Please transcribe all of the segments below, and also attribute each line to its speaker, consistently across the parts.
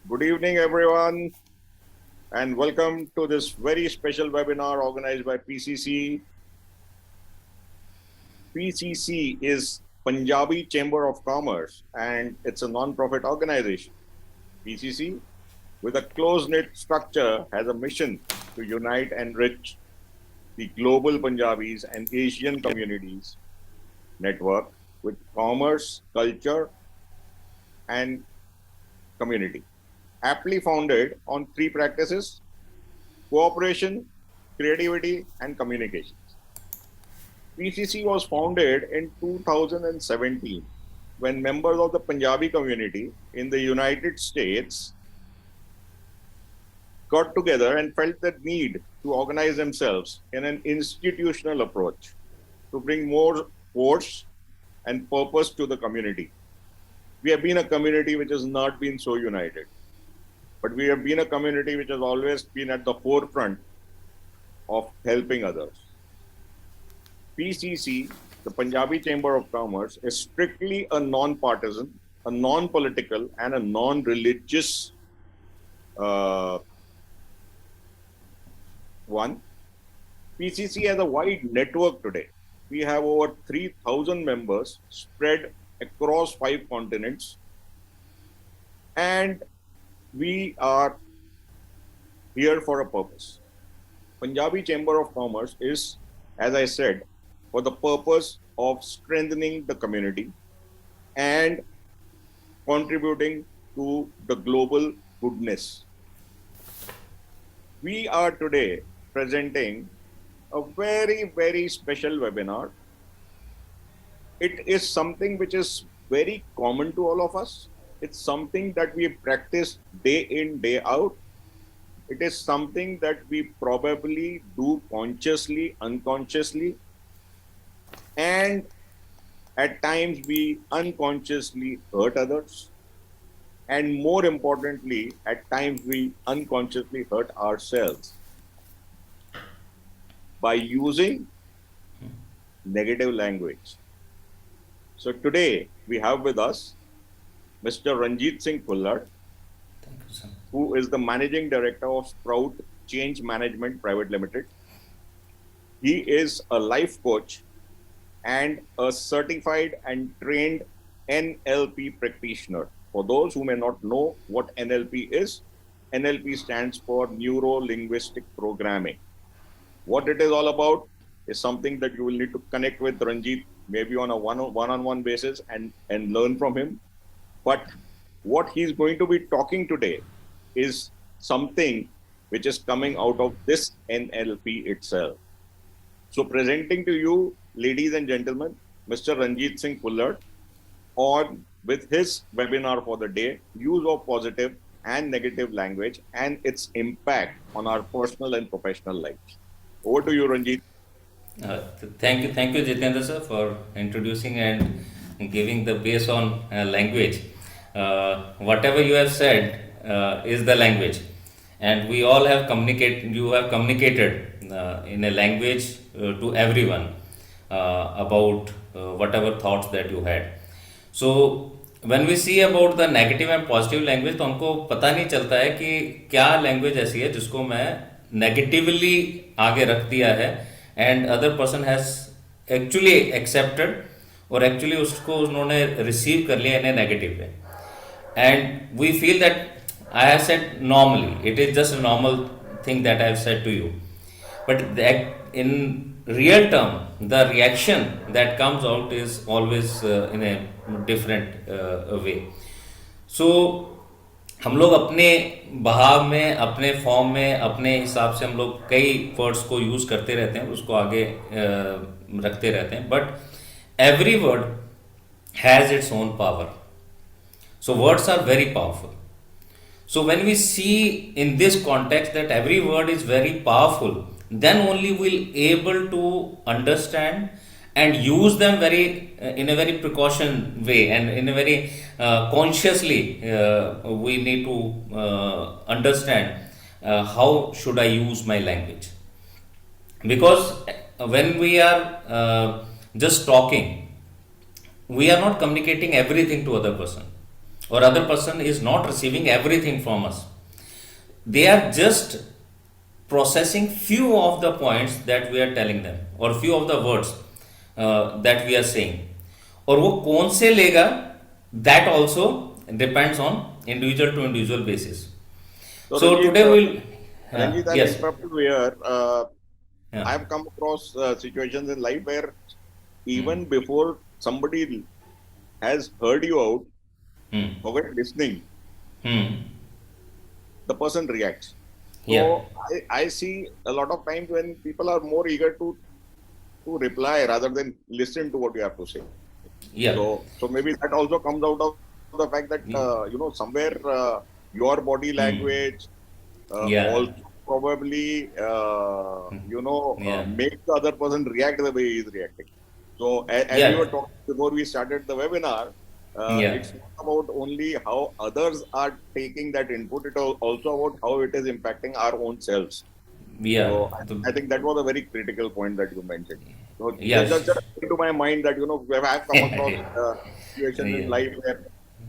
Speaker 1: Good evening, everyone, and welcome to this very special webinar organized by PCC. PCC is Punjabi Chamber of Commerce, and it's a non-profit organization. PCC, with a close-knit structure, has a mission to unite and enrich the global Punjabis and Asian communities network with commerce, culture, and community. Aptly founded on three practices: cooperation, creativity, and communication. PCC was founded in 2017 when members of the Punjabi community in the United States got together and felt the need to organize themselves in an institutional approach to bring more force and purpose to the community. We have been a community which has not been so united, but we have been a community which has always been at the forefront of helping others. PCC, the Punjabi Chamber of Commerce, is strictly a non-partisan, a non-political, and a non-religious one. PCC has a wide network today. We have over 3,000 members spread across 5 continents, and we are here for a purpose. Punjabi Chamber of Commerce is, as I said, for the purpose of strengthening the community and contributing to the global goodness. We are today presenting a very, very special webinar. It is something which is very common to all of us. It's something that we practice day in, day out. It is something that we probably do consciously, unconsciously, and at times we unconsciously hurt others. And more importantly, at times we unconsciously hurt ourselves by using negative language. So today we have with us Mr. Ranjit Singh Kullad, who is the Managing Director of Sprout Change Management Private Limited. He is a life coach and a certified and trained NLP practitioner. For those who may not know what NLP is, NLP stands for Neuro-Linguistic Programming. What it is all about is something that you will need to connect with Ranjit, maybe on a one-on-one basis and learn from him. But what he's going to be talking today is something which is coming out of this NLP itself. So presenting to you, ladies and gentlemen, Mr. Ranjit Singh Kullad, on with his webinar for the day, use of positive and negative language and its impact on our personal and professional lives. Over to you, Ranjit.
Speaker 2: Thank you, Jitendra sir, for introducing and giving the base on language. Whatever you have said is the language, and we all have communicated. You have communicated in a language to everyone about whatever thoughts that you had. So when we see about the negative and positive language, तो हमको पता नहीं चलता है कि क्या language ऐसी है जिसको मैं नेगेटिवली आगे रख दिया है and other person has actually accepted और एक्चुअली उसको उन्होंने रिसीव कर लिया in a negative way and we feel that I have said normally it is just a normal thing that I have said to you but in real term the reaction that comes out is always in a different way. So हम लोग अपने बहाव में, अपने form में, अपने हिसाब से हम लोग कई वर्ड्स को यूज़ करते रहते हैं, उसको आगे रखते रहते हैं, but every word has its own power. So words are very powerful. So when we see in this context that every word is very powerful, then only we'll able to understand and use them very in a very precaution way and in a very consciously we need to understand how should I use my language, because when we are just talking, we are not communicating everything to other person. or other person is not receiving everything from us. They are just processing few of the points that we are telling them, or few of the words that we are saying. और वो कौन से लेगा, that also depends on individual to individual basis. So
Speaker 1: Ranjit,
Speaker 2: today we'll
Speaker 1: Ranjit, I'll
Speaker 2: yes,
Speaker 1: interrupt you here.
Speaker 2: yeah.
Speaker 1: I've come across situations in life where even before somebody has heard you out, forget listening, the person reacts. So
Speaker 2: Yeah.
Speaker 1: I see a lot of times when people are more eager to reply rather than listen to what you have to say.
Speaker 2: Yeah.
Speaker 1: So maybe that also comes out of the fact that somewhere your body language
Speaker 2: Yeah.
Speaker 1: also probably
Speaker 2: Yeah.
Speaker 1: make the other person react the way he is reacting. So as we
Speaker 2: Yeah.
Speaker 1: were talking before we started the webinar,
Speaker 2: Yeah.
Speaker 1: it's not about only how others are taking that input; it is also about how it is impacting our own selves.
Speaker 2: Yeah.
Speaker 1: So
Speaker 2: The-
Speaker 1: I think that was a very critical point that you mentioned. So
Speaker 2: yes.
Speaker 1: just into my mind that where I have come across situations in
Speaker 2: Yeah.
Speaker 1: life where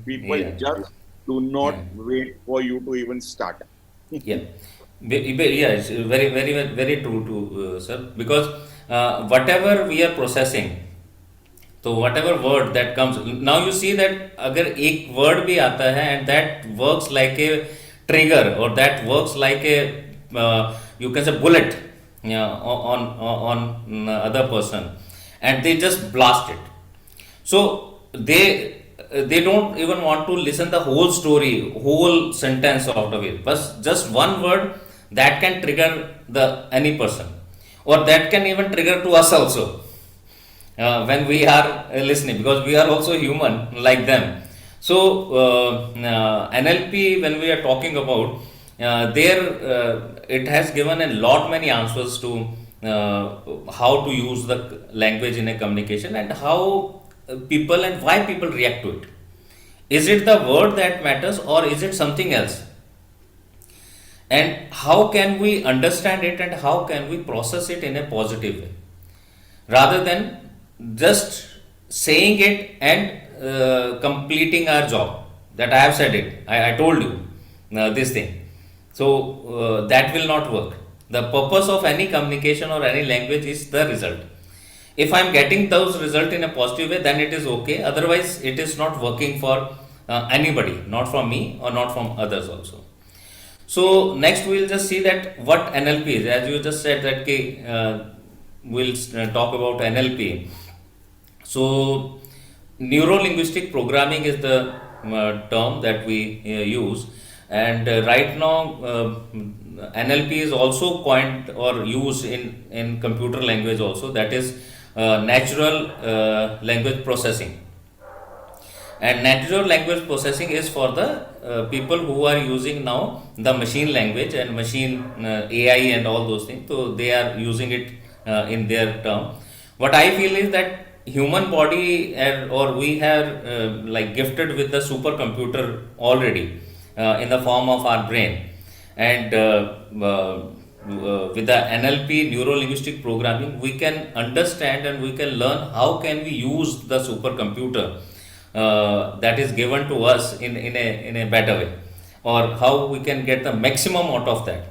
Speaker 1: people
Speaker 2: Yeah.
Speaker 1: just do not
Speaker 2: Yeah.
Speaker 1: wait for you to even start.
Speaker 2: Yeah, yeah, it's very, very, very true to sir, because whatever we are processing, तो whatever word that comes, now you see that अगर एक word भी आता है and that works like a trigger, or that works like a you can say bullet, yeah, on other person, and they just blast it. So they don't even want to listen the whole story, whole sentence out of it, but just one word that can trigger the any person, or that can even trigger to us also when we are listening, because we are also human like them. So NLP, when we are talking about, there it has given a lot many answers to how to use the language in a communication, and how people and why people react to it. Is it the word that matters, or is it something else? And how can we understand it, and how can we process it in a positive way, rather than just saying it and completing our job, that I have said it, I told you this thing. So that will not work. The purpose of any communication or any language is the result. If I am getting those results in a positive way, then it is okay. Otherwise, it is not working for anybody, not from me or not from others also. So next we'll just see that what NLP is. As you just said that we'll talk about NLP. So neuro-linguistic programming is the term that we use, and right now NLP is also coined or used in computer language also. That is natural language processing. And natural language processing is for the people who are using now the machine language and machine AI and all those things. So they are using it in their term. What I feel is that human body, or we have like gifted with the supercomputer already in the form of our brain, and with the NLP, neuro linguistic programming, we can understand and we can learn how can we use the supercomputer that is given to us in a better way, or how we can get the maximum out of that.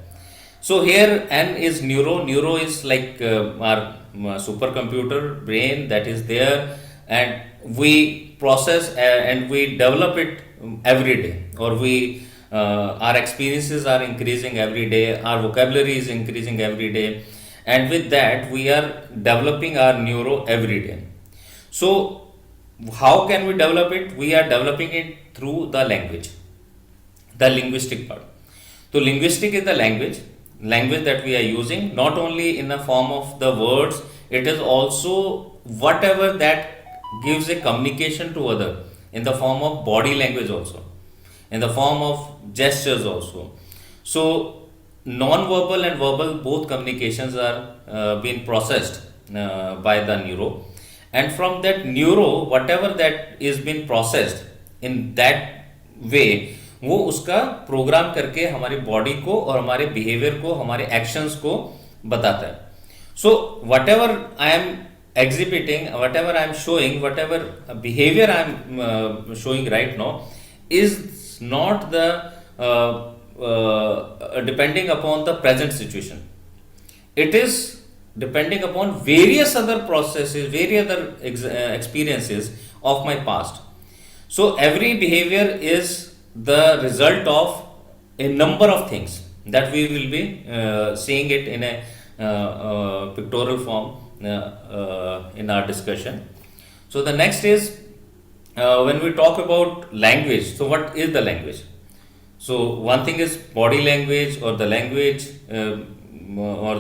Speaker 2: So here N is neuro is like our supercomputer brain that is there, and we process and we develop it every day, or we our experiences are increasing every day, our vocabulary is increasing every day, and with that we are developing our neuro every day. So how can we develop it? We are developing it through the language, the linguistic part. So linguistic is the language that we are using, not only in the form of the words, it is also whatever that gives a communication to other, in the form of body language also, in the form of gestures also. So non-verbal and verbal both communications are being processed by the neuro, and from that neuro whatever that is being processed in that way, वो उसका programme करके हमारी body को और हमारे behaviour को, हमारे actions को बताता है. So what ever I am exhibiting, whatever I am showing, whatever behavior I am showing right now, is not the depending upon the present situation. It is depending upon various other processes, various other experiences of my past. So every behavior is the result of a number of things that we will be seeing it in a pictorial form in our discussion. So the next is when we talk about language. So what is the language? So one thing is body language or the language or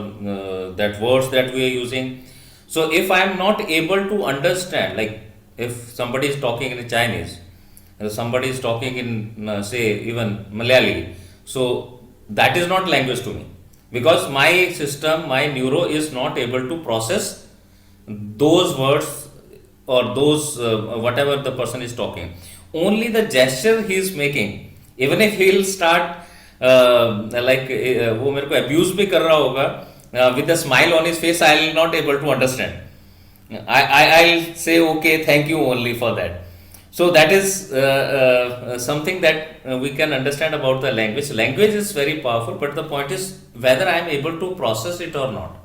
Speaker 2: that words that we are using. So if I am not able to understand, like if somebody is talking in Chinese, somebody is talking in say even Malayali, so that is not language to me, because my system, my neuro is not able to process those words or those whatever the person is talking. Only the gesture he is making, even if he will start like वो मेरे को abuse भी कर रहा होगा with a smile on his face, I will not able to understand. I'll say okay, thank you only for that. So that is something that we can understand about the language. Language is very powerful, but the point is whether I am able to process it or not,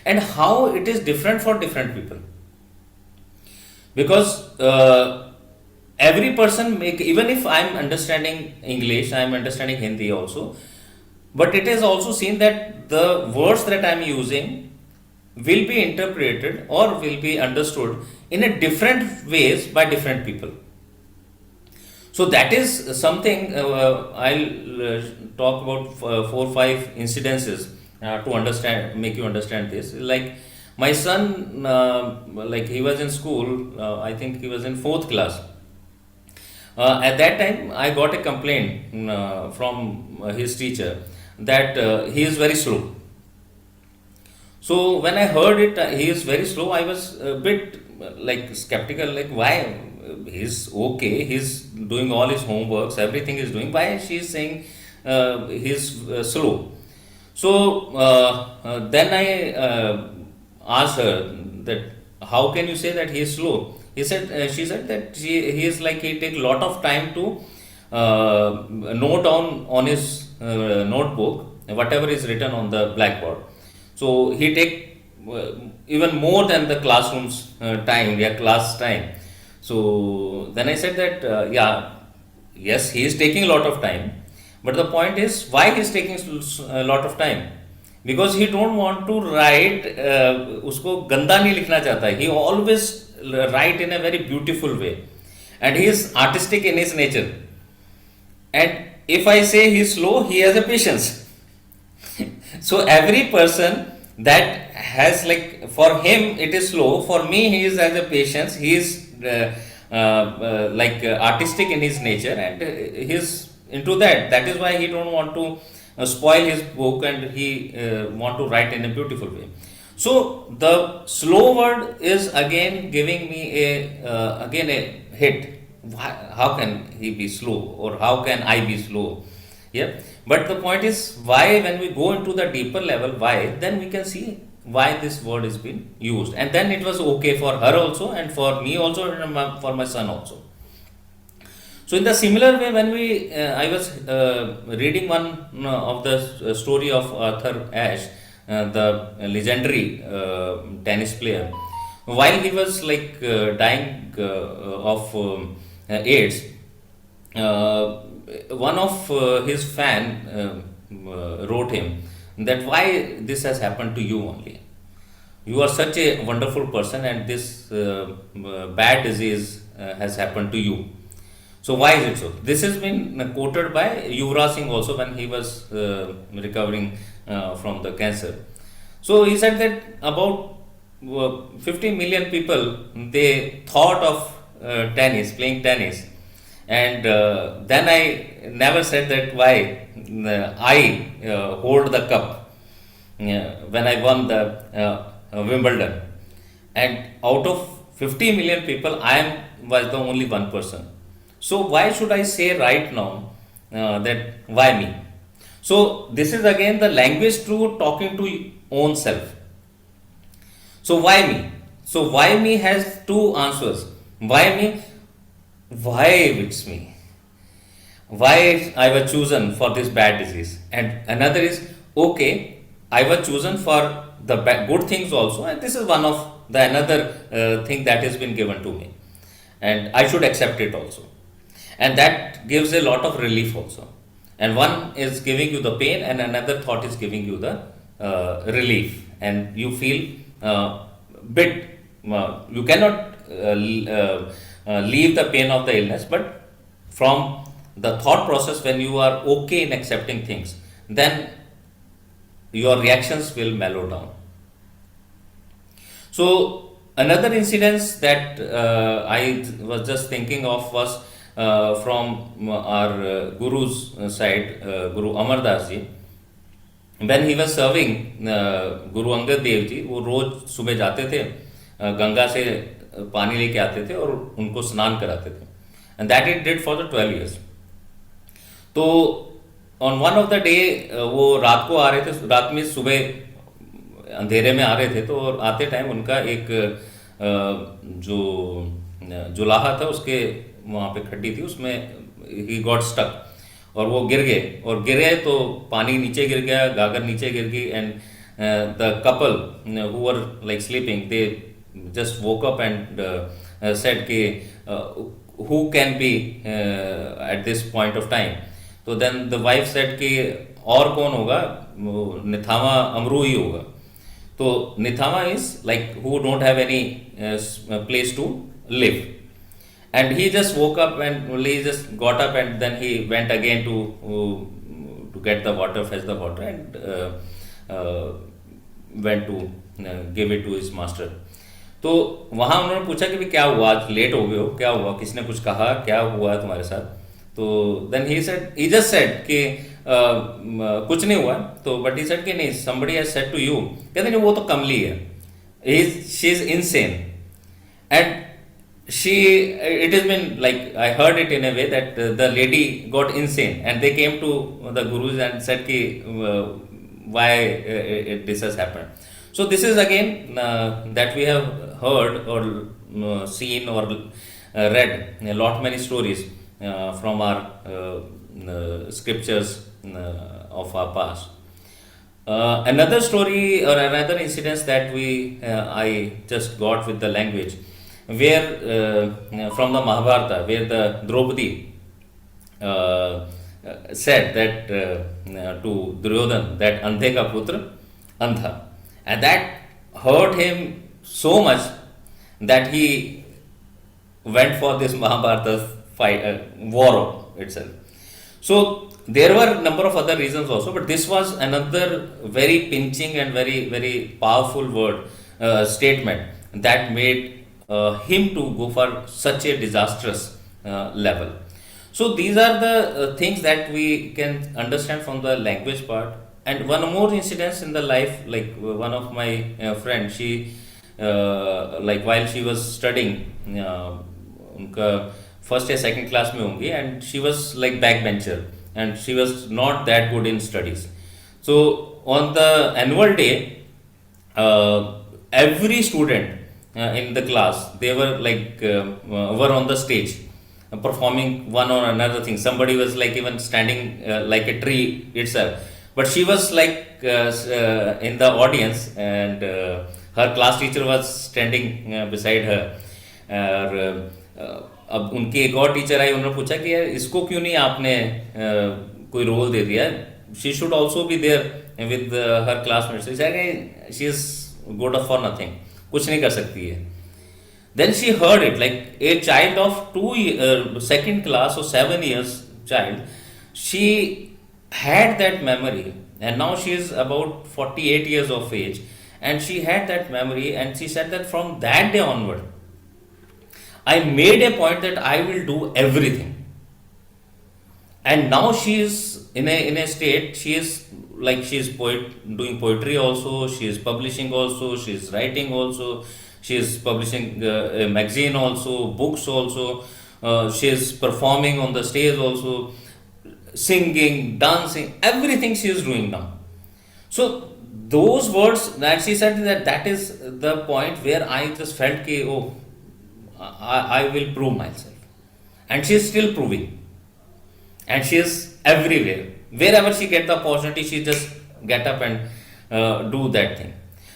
Speaker 2: and how it is different for different people. Because every person make, even if I am understanding English, I am understanding Hindi also, but it is also seen that the words that I am using will be interpreted or will be understood in a different ways by different people. So that is something I'll talk about 4 or 5 incidences to understand, make you understand this. Like my son, like he was in school, I think he was in 4th class. At that time, I got a complaint from his teacher that he is very slow. So when I heard it, he is very slow, I was a bit like skeptical, like why he's okay, he's doing all his homeworks, everything is doing, why she is saying he's slow. So then I asked her that how can you say that he is slow? She said that he is like he take lot of time to note down on his notebook whatever is written on the blackboard. So he take even more than the classroom's time, yeah, class time. So then I said that yeah, yes, he is taking a lot of time, but the point is why he is taking a lot of time? Because he don't want to write, उसको गंदा नहीं लिखना चाहता है. He always write in a very beautiful way, and he is artistic in his nature. And if I say he is slow, he has a patience. So every person that has, like, for him it is slow, for me he is as a patience, he is like artistic in his nature, and he is into that. That is why he don't want to spoil his book, and he want to write in a beautiful way. So the slow word is again giving me a again a hit. How can he be slow, or how can I be slow? Yeah, but the point is why, when we go into the deeper level, why, then we can see why this word is being used, and then it was okay for her also, and for me also, and for my son also. So in the similar way, when we I was reading one of the story of Arthur Ashe, the legendary tennis player, while he was like dying of AIDS. One of his fan wrote him that why this has happened to you only. You are such a wonderful person, and this bad disease has happened to you. So why is it so? This has been quoted by Yuvraj Singh also when he was recovering from the cancer. So he said that about 50 million people, they thought of tennis, playing tennis, and then I never said that why I hold the cup when I won the Wimbledon, and out of 50 million people, was the only one person. So why should I say right now that why me? So this is again the language to talking to own self. So why me? So why me has two answers. Why me? Why it's me? why I was chosen for this bad disease, and another is, okay, I was chosen for the good things also, and this is one of the another thing that has been given to me, and I should accept it also, and that gives a lot of relief also. And one is giving you the pain, and another thought is giving you the relief, and you feel bit. You cannot leave the pain of the illness, but from the thought process, when you are okay in accepting things, then your reactions will mellow down. So another incident that I was just thinking of was from our guru's side, Guru Amar Das ji. When he was serving Guru Angad Dev ji, वो रोज सुबह जाते थे, गंगा से पानी लेके आते थे और उनको स्नान कराते थे, and that it did for the 12 years. तो on one of the day वो रात को आ रहे थे, रात में सुबह अंधेरे में आ रहे थे, तो आते टाइम उनका एक जो जुलाहा था उसके वहाँ पे खड्डी थी, उसमें ही गॉट स्टक और वो गिर गए, और गिरे तो पानी नीचे गिर गया, गागर नीचे गिर गई, and the couple who were like sleeping, they just woke up and said कि who can be at this point of time. तो then the wife said कि और कौन होगा, निथामा अमरू ही होगा. तो निथामा is like who don't have any place to live, and he just woke up and he just got up, and then he went again to get the water, fetch the water, and went to give it to his master. तो वहाँ उन्होंने पूछा कि भी क्या हुआ, आज late हो गए हो, क्या हुआ, किसने कुछ कहा, क्या हुआ तुम्हारे साथ. तो देन ही जस्ट सेड कि कुछ नहीं हुआ. तो बट ही सेड कि नहीं, somebody has said to you, कहते नहीं वो तो कमली है, she is insane, and it has been like, I heard it in a way that the lady got insane, and they came to the gurus and said कि why this has happened. So this is again that we have heard or seen or read a lot many stories from our scriptures of our past. Another story or another incident that I just got with the language, where from the Mahabharata, where the Draupadi said that to Duryodhan that Andhe ka putra Andha, and that hurt him so much that he went for this Mahabharata fight, war itself. So there were a number of other reasons also, but this was another very pinching and very, very powerful word, statement that made him to go for such a disastrous level. So these are the things that we can understand from the language part. And one more incident in the life, like one of my friend, she like while she was studying, उनका first या second class में होंगी, and she was like backbencher, and she was not that good in studies. So on the annual day, every student in the class, they were like were on the stage performing one or another thing. Somebody was like even standing like a tree itself, but she was like in the audience, and her class teacher was standing beside her. और अब उनके एक और teacher आई, उन्होंने पूछा कि यार इसको क्यों नहीं आपने कोई रोल दे दिया, she should also be there with her classmates, she is good for nothing, कुछ नहीं कर सकती है. Then she heard it, like a child of second class or 7 years child, she had that memory, and now she is about 48 years of age, and she had that memory, and she said that from that day onward, I made a point that I will do everything. And now she is in a state, she is like, she is doing poetry also, she is publishing also, she is writing also, she is publishing a magazine also, books also, she is performing on the stage also, singing, dancing, everything she is doing now. So those words that she said, that is the point where I just felt कि oh, I will prove myself, and she is still proving. and she is everywhere. Wherever she get the opportunity, she just get up and do that thing.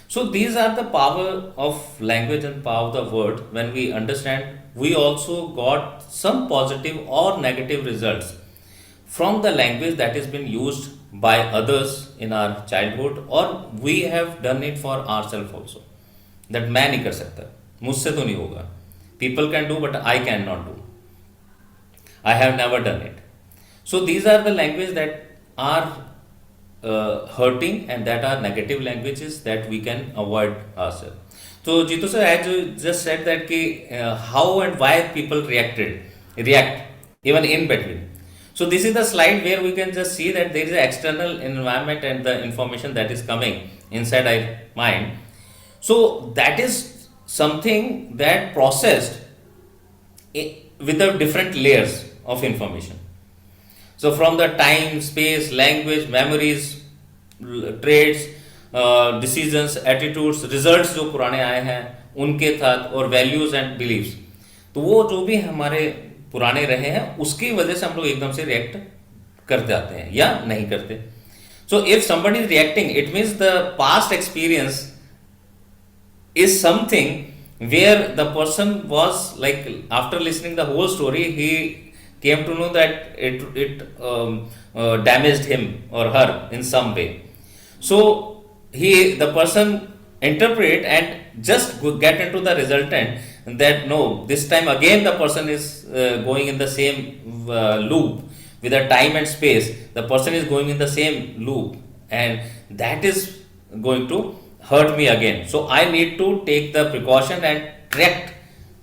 Speaker 2: So these are the power of language and power of the word. When we understand, we also got some positive or negative results from the language that has been used by others in our childhood, or we have done it for ourselves also. That मैं नहीं कर सकता, मुझसे तो नहीं होगा. People can do, but I cannot do. I have never done it. So these are the language that are hurting, and that are negative languages that we can avoid ourselves. So Jitu sir, as you just said that how and why people react even in between. So this is the slide where we can just see that there is an external environment and the information that is coming inside our mind. So that is something that processed with the different layers of information. So from the time, space, language, memories, traits, decisions, attitudes, results जो पुराने आए हैं उनके साथ, और values and beliefs, तो वो जो भी हमारे पुराने रहे हैं उसकी वजह से हम लोग एकदम से रिएक्ट कर जाते हैं या नहीं करते. So if somebody is reacting, it means the past experience is something where the person was like, after listening the whole story, he came to know that it damaged him or her in some way. So the person interpret and just get into the resultant that no, this time again the person is going in the same loop with the time and space. The person is going in the same loop, and that is going to hurt me again. So I need to take the precaution and correct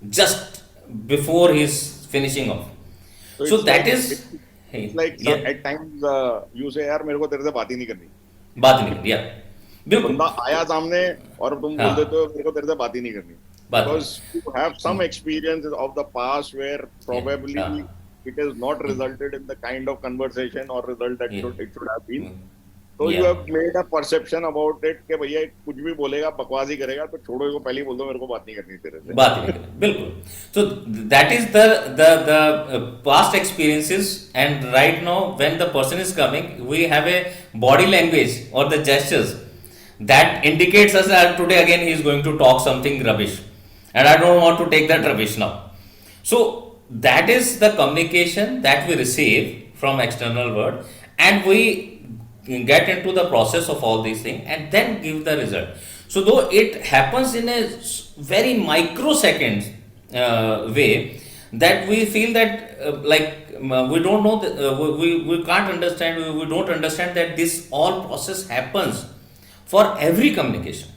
Speaker 2: just before he's finishing off. So
Speaker 1: it's
Speaker 2: that
Speaker 1: like,
Speaker 2: is
Speaker 1: it's like
Speaker 2: yeah,
Speaker 1: at times you say यार मेरे को तेरे से बात ही नहीं करनी.
Speaker 2: बात नहीं करनी, बिल्कुल.
Speaker 1: बंदा आया सामने और तुम बोल
Speaker 2: हाँ,
Speaker 1: देते हो मेरे को तेरे से बात ही नहीं करनी.
Speaker 2: बात
Speaker 1: Because you have some experiences of the past where probably
Speaker 2: हाँ,
Speaker 1: it has not resulted in the kind of conversation or result that
Speaker 2: yeah,
Speaker 1: it should have been. So you
Speaker 2: yeah,
Speaker 1: have made a perception about it कि भैया कुछ भी बोलेगा बकवास ही करेगा तो छोड़ो इसको, पहले ही बोल दो मेरे को बात नहीं करनी तेरे से.
Speaker 2: बात नहीं करनी, बिल्कुल. So that is the past experiences, and right now when the person is coming, we have a body language or the gestures that indicates us that today again he is going to talk something rubbish, and I don't want to take that rubbish now. So that is the communication that we receive from external world, and we get into the process of all these things and then give the result. So though it happens in a very microsecond way, that we feel that we don't know we can't understand, we don't understand that this all process happens for every communication.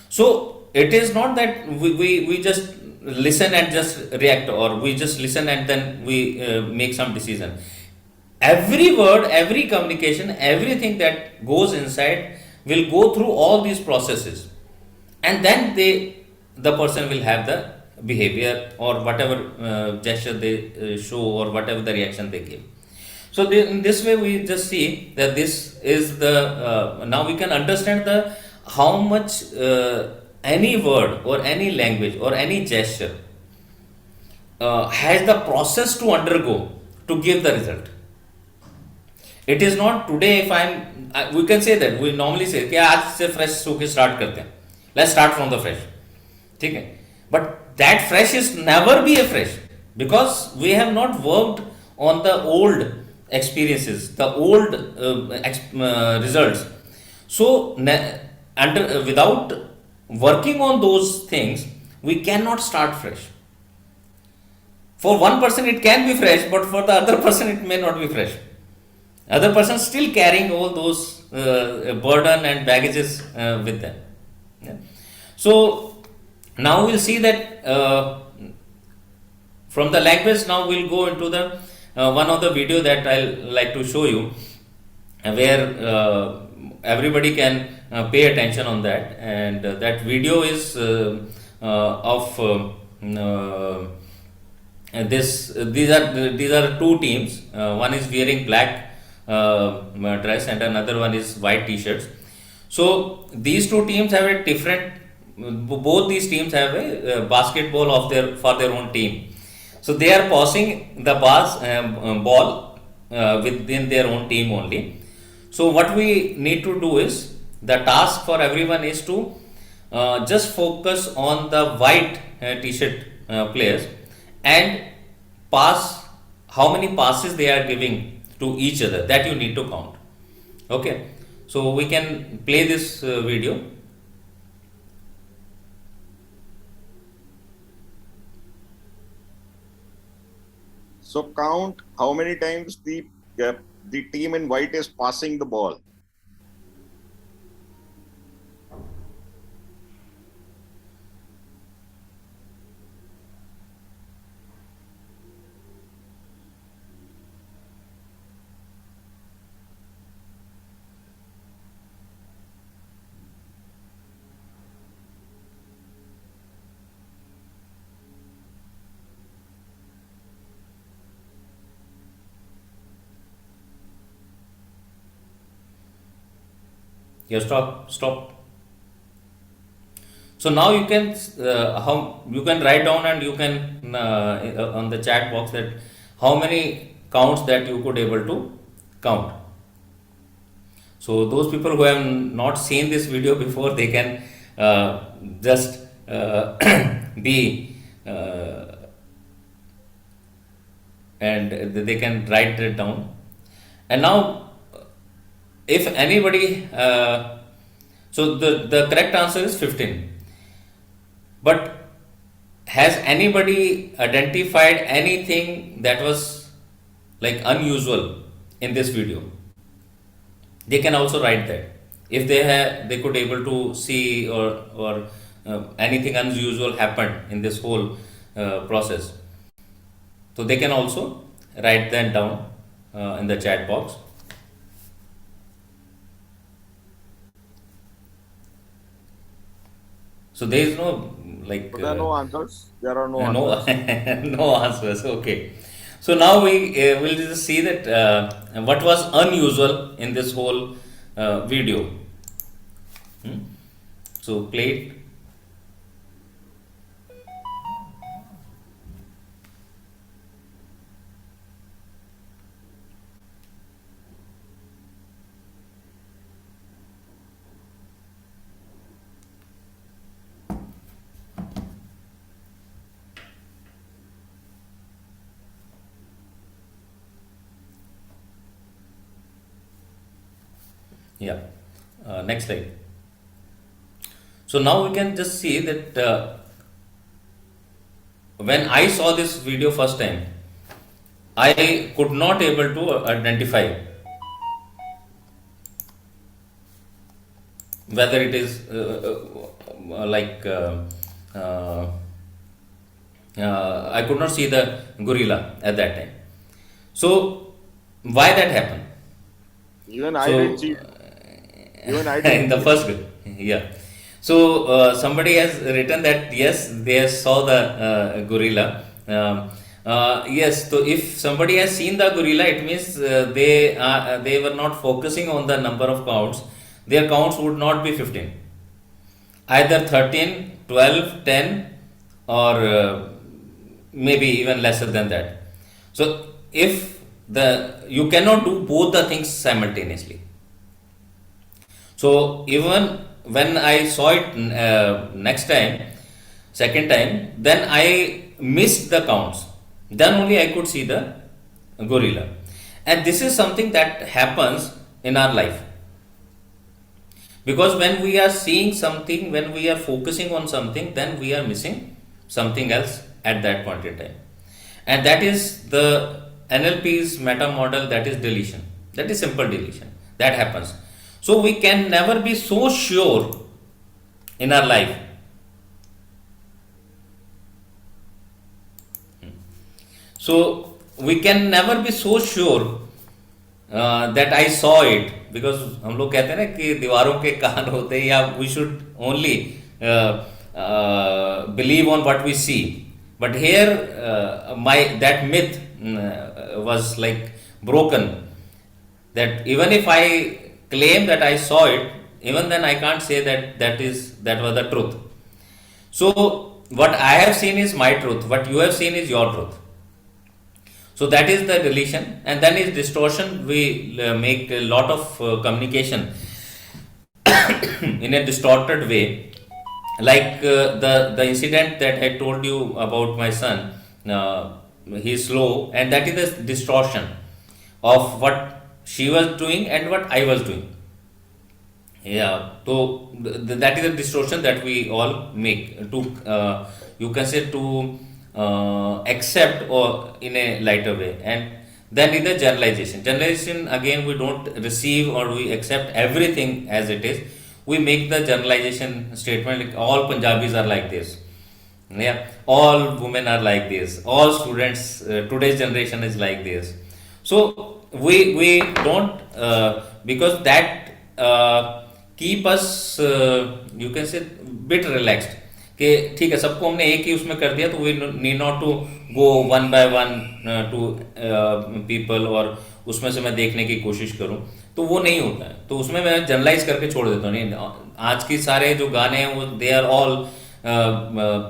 Speaker 2: So it is not that we just listen and just react, or we just listen and then we make some decision. Every word, every communication, everything that goes inside will go through all these processes, and then the person will have the behavior or whatever gesture they show or whatever the reaction they give. So in this way we just see that this is the now we can understand the how much any word or any language or any gesture has the process to undergo to give the result. It is not today if we can say that we normally say कि आज से fresh होके start करते हैं, let's start from the fresh, ठीक है. But that fresh is never be a fresh, because we have not worked on the old experiences, the old results. So without working on those things, we cannot start fresh. For one person it can be fresh, but for the other person it may not be fresh. Other person still carrying all those burden and baggages with them. Yeah. So now we'll see that from the language. Now we'll go into the one of the video that I'll like to show you, where everybody can pay attention on that. And that video is of these are two teams. One is wearing black dress and another one is white t-shirts. So these two teams have a different, both these teams have a basketball for their own team. So they are passing the ball within their own team only. So what we need to do is, the task for everyone is to just focus on the white t-shirt players and pass, how many passes they are giving to each other, that you need to count. Okay, so we can play this video.
Speaker 1: So count how many times the team in white is passing the ball.
Speaker 2: Yeah, stop. So now you can how you can write down, and you can on the chat box, that how many counts that you could able to count. So those people who have not seen this video before, they can just be and they can write it down. And now, if anybody, so the correct answer is 15. But has anybody identified anything that was like unusual in this video? They can also write that. If they could able to see, or anything unusual happened in this whole process, so they can also write that down in the chat box. So there is no like.
Speaker 1: So there are no answers. There are no answers.
Speaker 2: No answers. Okay. So now we will just see that what was unusual in this whole video. So play it. Yeah. Next slide. So now we can just see that when I saw this video first time, I could not able to identify whether it is like I could not see the gorilla at that time. So why that happened?
Speaker 1: Even I
Speaker 2: So
Speaker 1: didn't see. Even I
Speaker 2: in
Speaker 1: didn't.
Speaker 2: the first group, yeah. So somebody has written that yes, they saw the gorilla. Yes, so if somebody has seen the gorilla, it means they were not focusing on the number of counts. Their counts would not be 15, either 13, 12, 10, or maybe even lesser than that. So if you cannot do both the things simultaneously. So even when I saw it next time, second time, then I missed the counts. Then only I could see the gorilla. And this is something that happens in our life. Because when we are seeing something, when we are focusing on something, then we are missing something else at that point in time. And that is the NLP's meta model, that is deletion. That is simple deletion. That happens. So we can never be so sure in our life. So we can never be so sure that I saw it, because हम लोग कहते हैं ना कि दीवारों के कान होते हैं, या we should only believe on what we see. But here that myth was like broken, that even if I claim that I saw it, even then I can't say that was the truth. So what I have seen is my truth, what you have seen is your truth. So that is the deletion, and then is distortion. We make a lot of communication in a distorted way, like the incident that I told you about my son. He's slow, and that is the distortion of what she was doing and what I was doing. Yeah, so that is a distortion that we all make to you can say to accept or in a lighter way, and then is the generalization. Generalization again, we don't receive or we accept everything as it is. We make the generalization statement like all Punjabis are like this. Yeah, all women are like this. All students today's generation is like this. So we don't because that keep us you can say bit relaxed कि ठीक है सबको हमने एक ही उसमें कर दिया तो we need not to go one by one to people और उसमें से मैं देखने की कोशिश करूं तो वो नहीं होता है तो उसमें मैं जनरलाइज करके छोड़ देता हूँ नहीं आज की सारे जो गाने हैं वो दे आर ऑल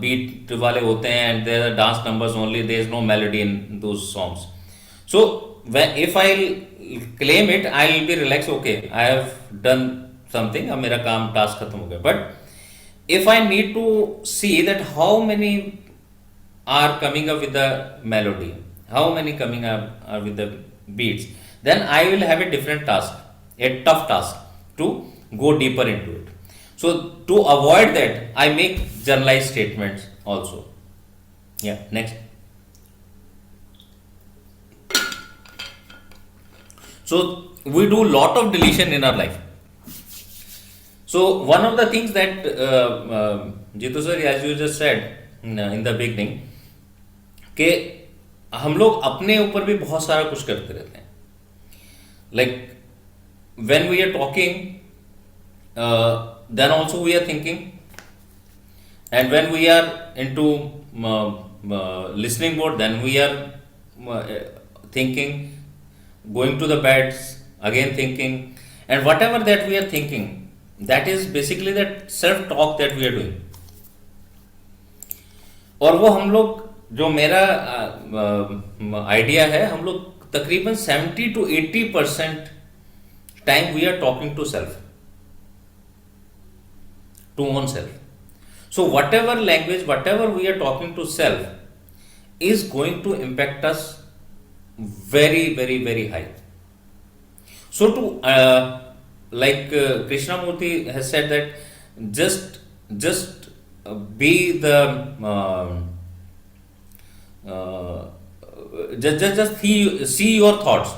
Speaker 2: बीट वाले होते हैं and there are dance numbers only there is no melody in those songs so if I claim it I will be relax okay I have done something अब मेरा काम task खत्म हो गया but if I need to see that how many are coming up with the melody, how many coming up are with the beats, then I will have a different task, a tough task to go deeper into it. So to avoid that, I make generalized statements also. Yeah, next. So we do lot of deletion in our life. So one of the things that Jitu sir, as you just said in the beginning, कि हम लोग अपने ऊपर भी बहुत सारा कुछ करते रहते हैं. Like when we are talking, then also we are thinking, and when we are into listening mode, then we are thinking, going to the beds, again thinking, and whatever that we are thinking. That is basically that self talk that we are doing. और वो हम लोग जो मेरा idea है हम लोग तकरीबन 70 to 80% time we are talking to self to own self so whatever language whatever we are talking to self is going to impact us very very very high so to like Krishnamurti has said that just be the just see your thoughts,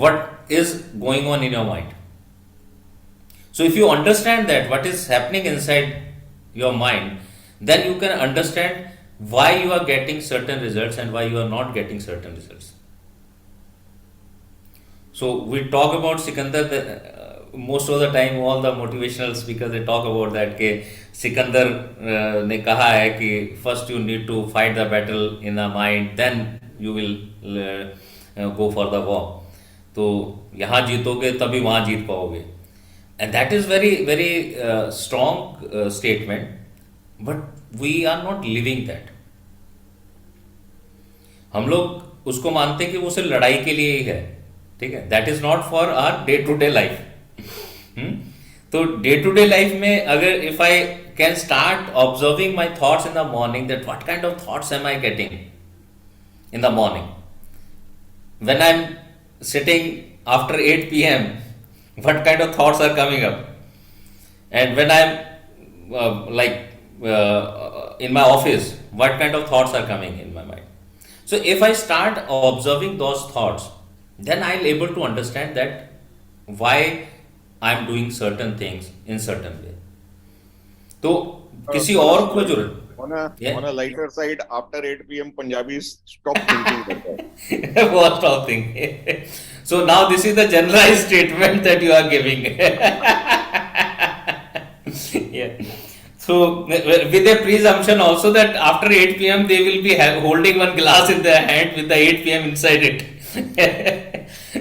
Speaker 2: what is going on in your mind. So if you understand that what is happening inside your mind, then you can understand why you are getting certain results and why you are not getting certain results. So we talk about Sikandar, most of the time all the motivational speakers they talk about that कि सिकंदर ने कहा है कि first you need to fight the battle in the mind, then you will go for the war. तो यहाँ जीतोगे तभी वहाँ जीत पाओगे. And that is very very strong statement, but we are not living that. हम लोग उसको मानते हैं कि वो सिर्फ लड़ाई के लिए ही है. ठीक है that is not for our day to day life तो डे टू डे लाइफ में अगर if I can start observing my thoughts in the morning that what kind of thoughts am I getting in the morning when I am sitting after 8 p.m. What kind of thoughts are coming up and when I am like in my office what kind of thoughts are coming in my mind. So if I start observing those thoughts, then I'll able to understand that why I'm doing certain things in certain way. तो किसी और को जरूरत
Speaker 1: on a lighter side, after 8 p.m. Punjabis stop thinking like that.
Speaker 2: What stop thinking? So now this is the generalized statement that you are giving. Yeah. So with a presumption also that after 8 p.m. they will be holding one glass in their hand with the 8 p.m. inside it.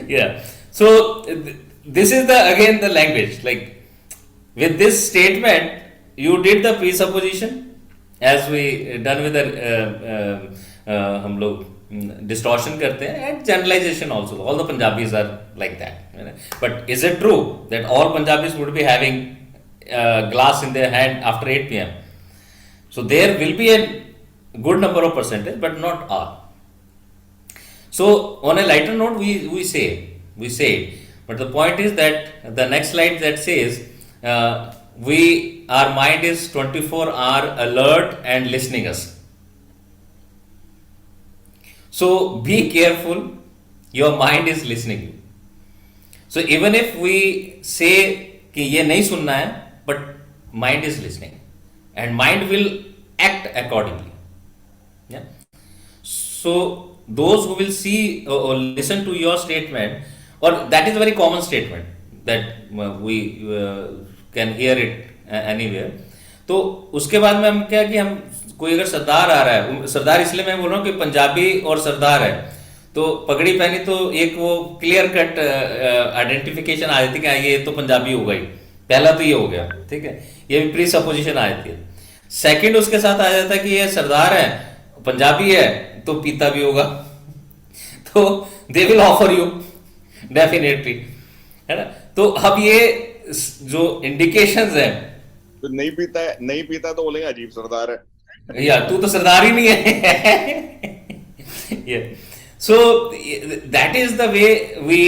Speaker 2: Yeah. So this is the again the language. Like with this statement, you did the presupposition as we done with the हम लोग distortion करते हैं, and generalization also, all the Punjabis are like that, but is it true that all Punjabis would be having glass in their hand after 8 p.m.? So there will be a good number of percentage, but not all. So on a lighter note, we say, but the point is that the next slide that says our mind is 24-hour alert and listening us. So be careful, your mind is listening you. So even if we say कि ये नहीं सुनना है, but mind is listening and mind will act accordingly. Yeah. So those who will see or listen to your statement, or that is a very common statement that we can hear it anywhere. तो उसके बाद में हम क्या कि हम कोई अगर सरदार आ रहा है, सरदार इसलिए मैं बोल रहा हूँ कि पंजाबी और सरदार है, तो पगड़ी पहनी तो एक वो क्लियर कट आइडेंटिफिकेशन आ जाती है कि ये तो पंजाबी होगा ही, पहला तो ये हो गया, ठीक है, ये भी प्री सपोजिशन आ जाती है. सेकंड उसके साथ आ जाता है कि ये सरदार है, पंजाबी है, तो पीता भी होगा, तो they will offer you definitely, है ना. तो अब ये जो इंडिकेशंस है,
Speaker 1: तो नहीं पीता तो बोलेंगे अजीब सरदार है,
Speaker 2: या तू तो सरदार ही नहीं है. yeah. So that is the way we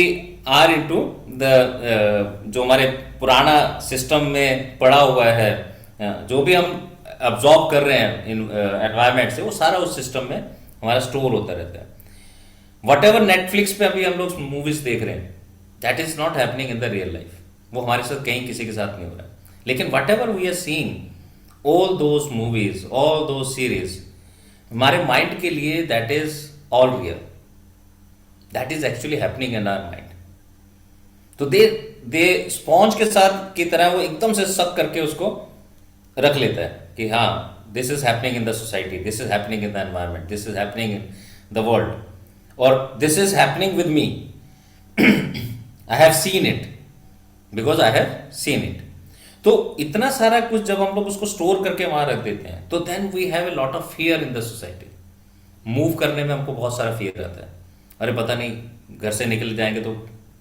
Speaker 2: are into the जो हमारे पुराना सिस्टम में पड़ा हुआ है, जो भी हम अब्जॉर्ब कर रहे हैं इन एनवायरनमेंट से, वो सारा उस सिस्टम में हमारा स्टोर होता रहता है. वट एवर नेटफ्लिक्स पे अभी हम लोग मूवीज देख रहे हैं, that is not happening in the real life. वो हमारे साथ कहीं किसी के साथ नहीं हो रहा है. लेकिन whatever we are seeing, all those movies, all those series, हमारे माइंड के लिए that is all real, that is actually happening in our mind. तो दे स्पॉन्ज के साथ की तरह वो एकदम से सक करके उसको रख लेता है कि हाँ, this is happening in the society, this is happening in the environment, this is happening in the world, और this is happening with me. I have seen it because I have seen it. तो इतना सारा कुछ जब हम लोग उसको store करके वहां रख देते हैं, तो then we have a lot of fear in the society. Move करने में हमको बहुत सारा फियर रहता है. अरे पता नहीं घर से निकल जाएंगे तो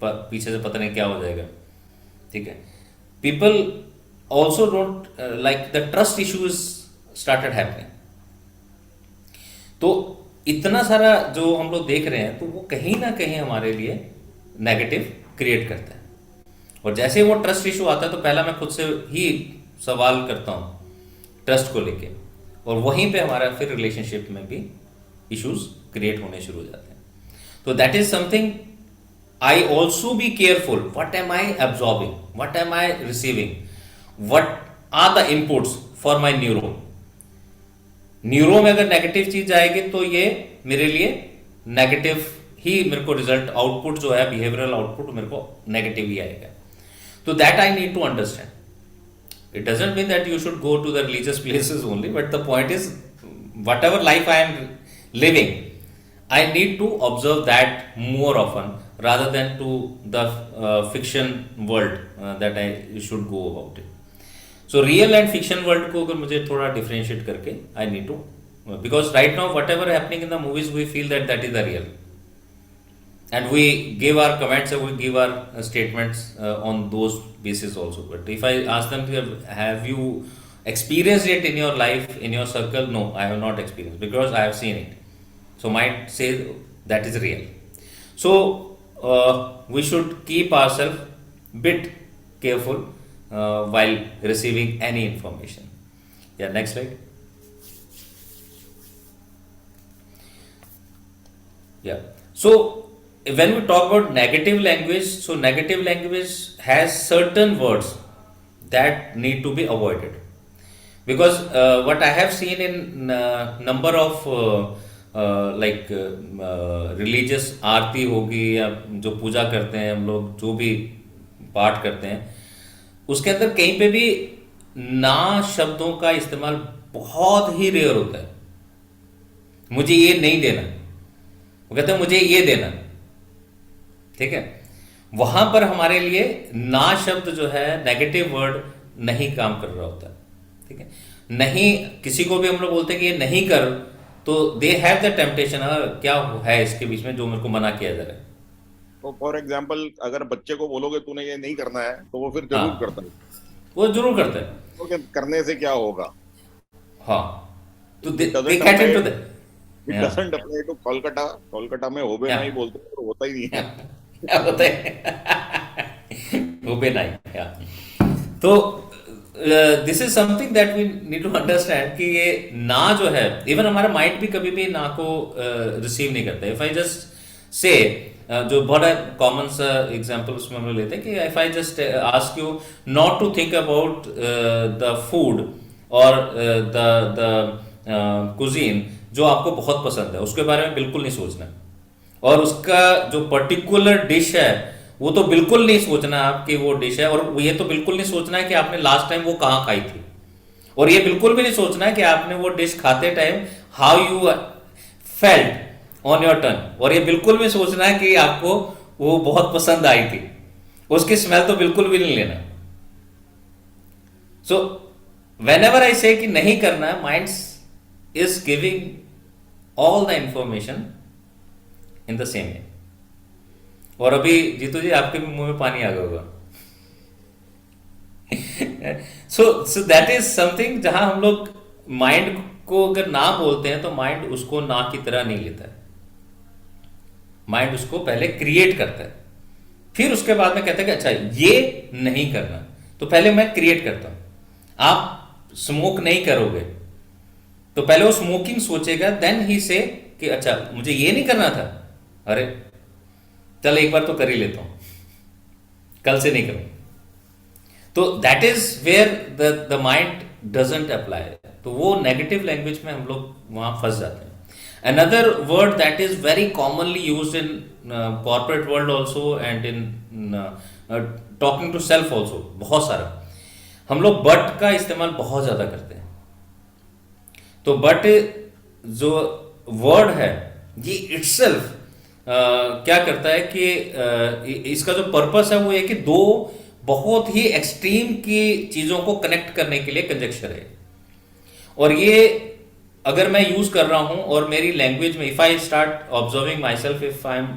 Speaker 2: पीछे से पता नहीं क्या हो जाएगा, ठीक है. People also don't like the trust issues started happening. तो इतना सारा जो हम लोग देख रहे हैं, तो वो कहीं ना कहीं हमारे लिए नेगेटिव क्रिएट करता है. और जैसे वो ट्रस्ट इशू आता है, तो पहला मैं खुद से ही सवाल करता हूँ ट्रस्ट को लेके, और वहीं पे हमारा फिर रिलेशनशिप में भी इश्यूज क्रिएट होने शुरू हो जाते हैं. तो that is something I also be careful. What am I absorbing, what am I receiving, what are the inputs for my neuro. Neuro में अगर नेगेटिव चीज आएगी, तो ये मेरे लिए नेगेटिव ही, मेरे को रिजल्ट आउटपुट जो है, बिहेवियरल आउटपुट मेरे को नेगेटिव ही आएगा. तो that I need to understand. It doesn't mean that you should go to the religious places only, but the point is whatever life I am living, I need to observe that more often rather than to the fiction world that I should go about it. So real and fiction world को अगर मुझे थोड़ा differentiate करके I need to, because right now whatever happening in the movies, we feel that that is the real, and we give our comments, we give our statements on those basis also. But if I ask them to have you experienced it in your life, in your circle, no, I have not experienced, because I have seen it. So might say that is real. So we should keep ourselves bit careful while receiving any information. Yeah, next slide. Yeah. So when we talk about negative language, so negative language has certain words that need to be avoided, because what I have seen in number of religious aarti होगी, या जो पूजा करते हैं हम लोग, जो भी पाठ करते हैं, उसके अंदर कहीं पे भी ना शब्दों का इस्तेमाल बहुत ही रेयर होता है. मुझे ये नहीं देना, वो कहते हैं मुझे ये देना, ठीक है. वहां पर हमारे लिए ना शब्द जो है, नेगेटिव वर्ड नहीं काम कर रहा होता है, ठीक है. नहीं, किसी को भी हम लोग बोलते हैं कि ये नहीं कर, तो दे हैव द टेम्पटेशन, क्या है इसके बीच में जो मेरे को मना किया जा रहा है।
Speaker 1: तो फॉर एग्जाम्पल अगर बच्चे को बोलोगे तूने ये नहीं करना है तो वो फिर जरूर
Speaker 2: हाँ,
Speaker 1: करता है।
Speaker 2: वो जरूर करता है।
Speaker 1: तो करने से क्या होगा?
Speaker 2: हाँ, तो they
Speaker 1: it
Speaker 2: they
Speaker 1: doesn't
Speaker 2: get
Speaker 1: apply,
Speaker 2: into
Speaker 1: it
Speaker 2: that.
Speaker 1: Doesn't apply to Kolkata. Kolkata में होबे
Speaker 2: या
Speaker 1: नहीं बोलते और होता ही नहीं है।
Speaker 2: क्या होता है वो भी नहीं या। तो this is something that we need to understand कि ये ना जो है, इवन हमारा माइंड भी कभी भी ना को रिसीव नहीं करता। इफ आई जस्ट से, जो बड़ा कॉमन सा एग्जांपल उसमें हम लोग लेते हैं कि if I just ask you not to think about the food और द द कुजीन जो आपको बहुत पसंद है, उसके बारे में बिल्कुल नहीं सोचना। और उसका जो पर्टिकुलर डिश है वो तो बिल्कुल नहीं सोचना आपकी वो डिश है, और ये तो बिल्कुल नहीं सोचना है कि आपने लास्ट टाइम वो कहाँ खाई थी। और ये बिल्कुल भी नहीं सोचना है कि आपने वो डिश खाते time how you felt on your tongue. और ये बिल्कुल भी सोचना है कि आपको वो बहुत पसंद आई थी, उसकी स्मेल तो बिल्कुल भी नहीं लेना। So when ever I say कि नहीं करना है, mind is giving all the information in the same way. और अभी जीतू जी आपके भी मुंह में पानी आ गया होगा। सो सो दैट इज समथिंग जहां हम लोग माइंड को अगर ना बोलते हैं तो माइंड उसको ना की तरह नहीं लेता है। माइंड उसको पहले क्रिएट करता है, फिर उसके बाद में कहता है कि अच्छा ये नहीं करना, तो पहले मैं क्रिएट करता हूं। आप स्मोक नहीं करोगे तो पहले वो स्मोकिंग सोचेगा, देन ही से कि अच्छा मुझे ये नहीं करना था, अरे चल एक बार तो कर ही लेता हूं, कल से नहीं करूं। तो that is where the mind doesn't apply. तो वो नेगेटिव लैंग्वेज में हम लोग वहां फंस जाते हैं। Another word that is very commonly use in corporate world also and in talking to self also, बहुत सारा हम लोग बट का इस्तेमाल बहुत ज्यादा करते हैं। तो बट जो वर्ड है ये इटसेल्फ क्या करता है कि इसका जो पर्पस है वो है कि दो बहुत ही एक्सट्रीम की चीजों को कनेक्ट करने के लिए कंजक्शन है। और ये अगर मैं यूज कर रहा हूं और मेरी लैंग्वेज में if I start observing myself, if I am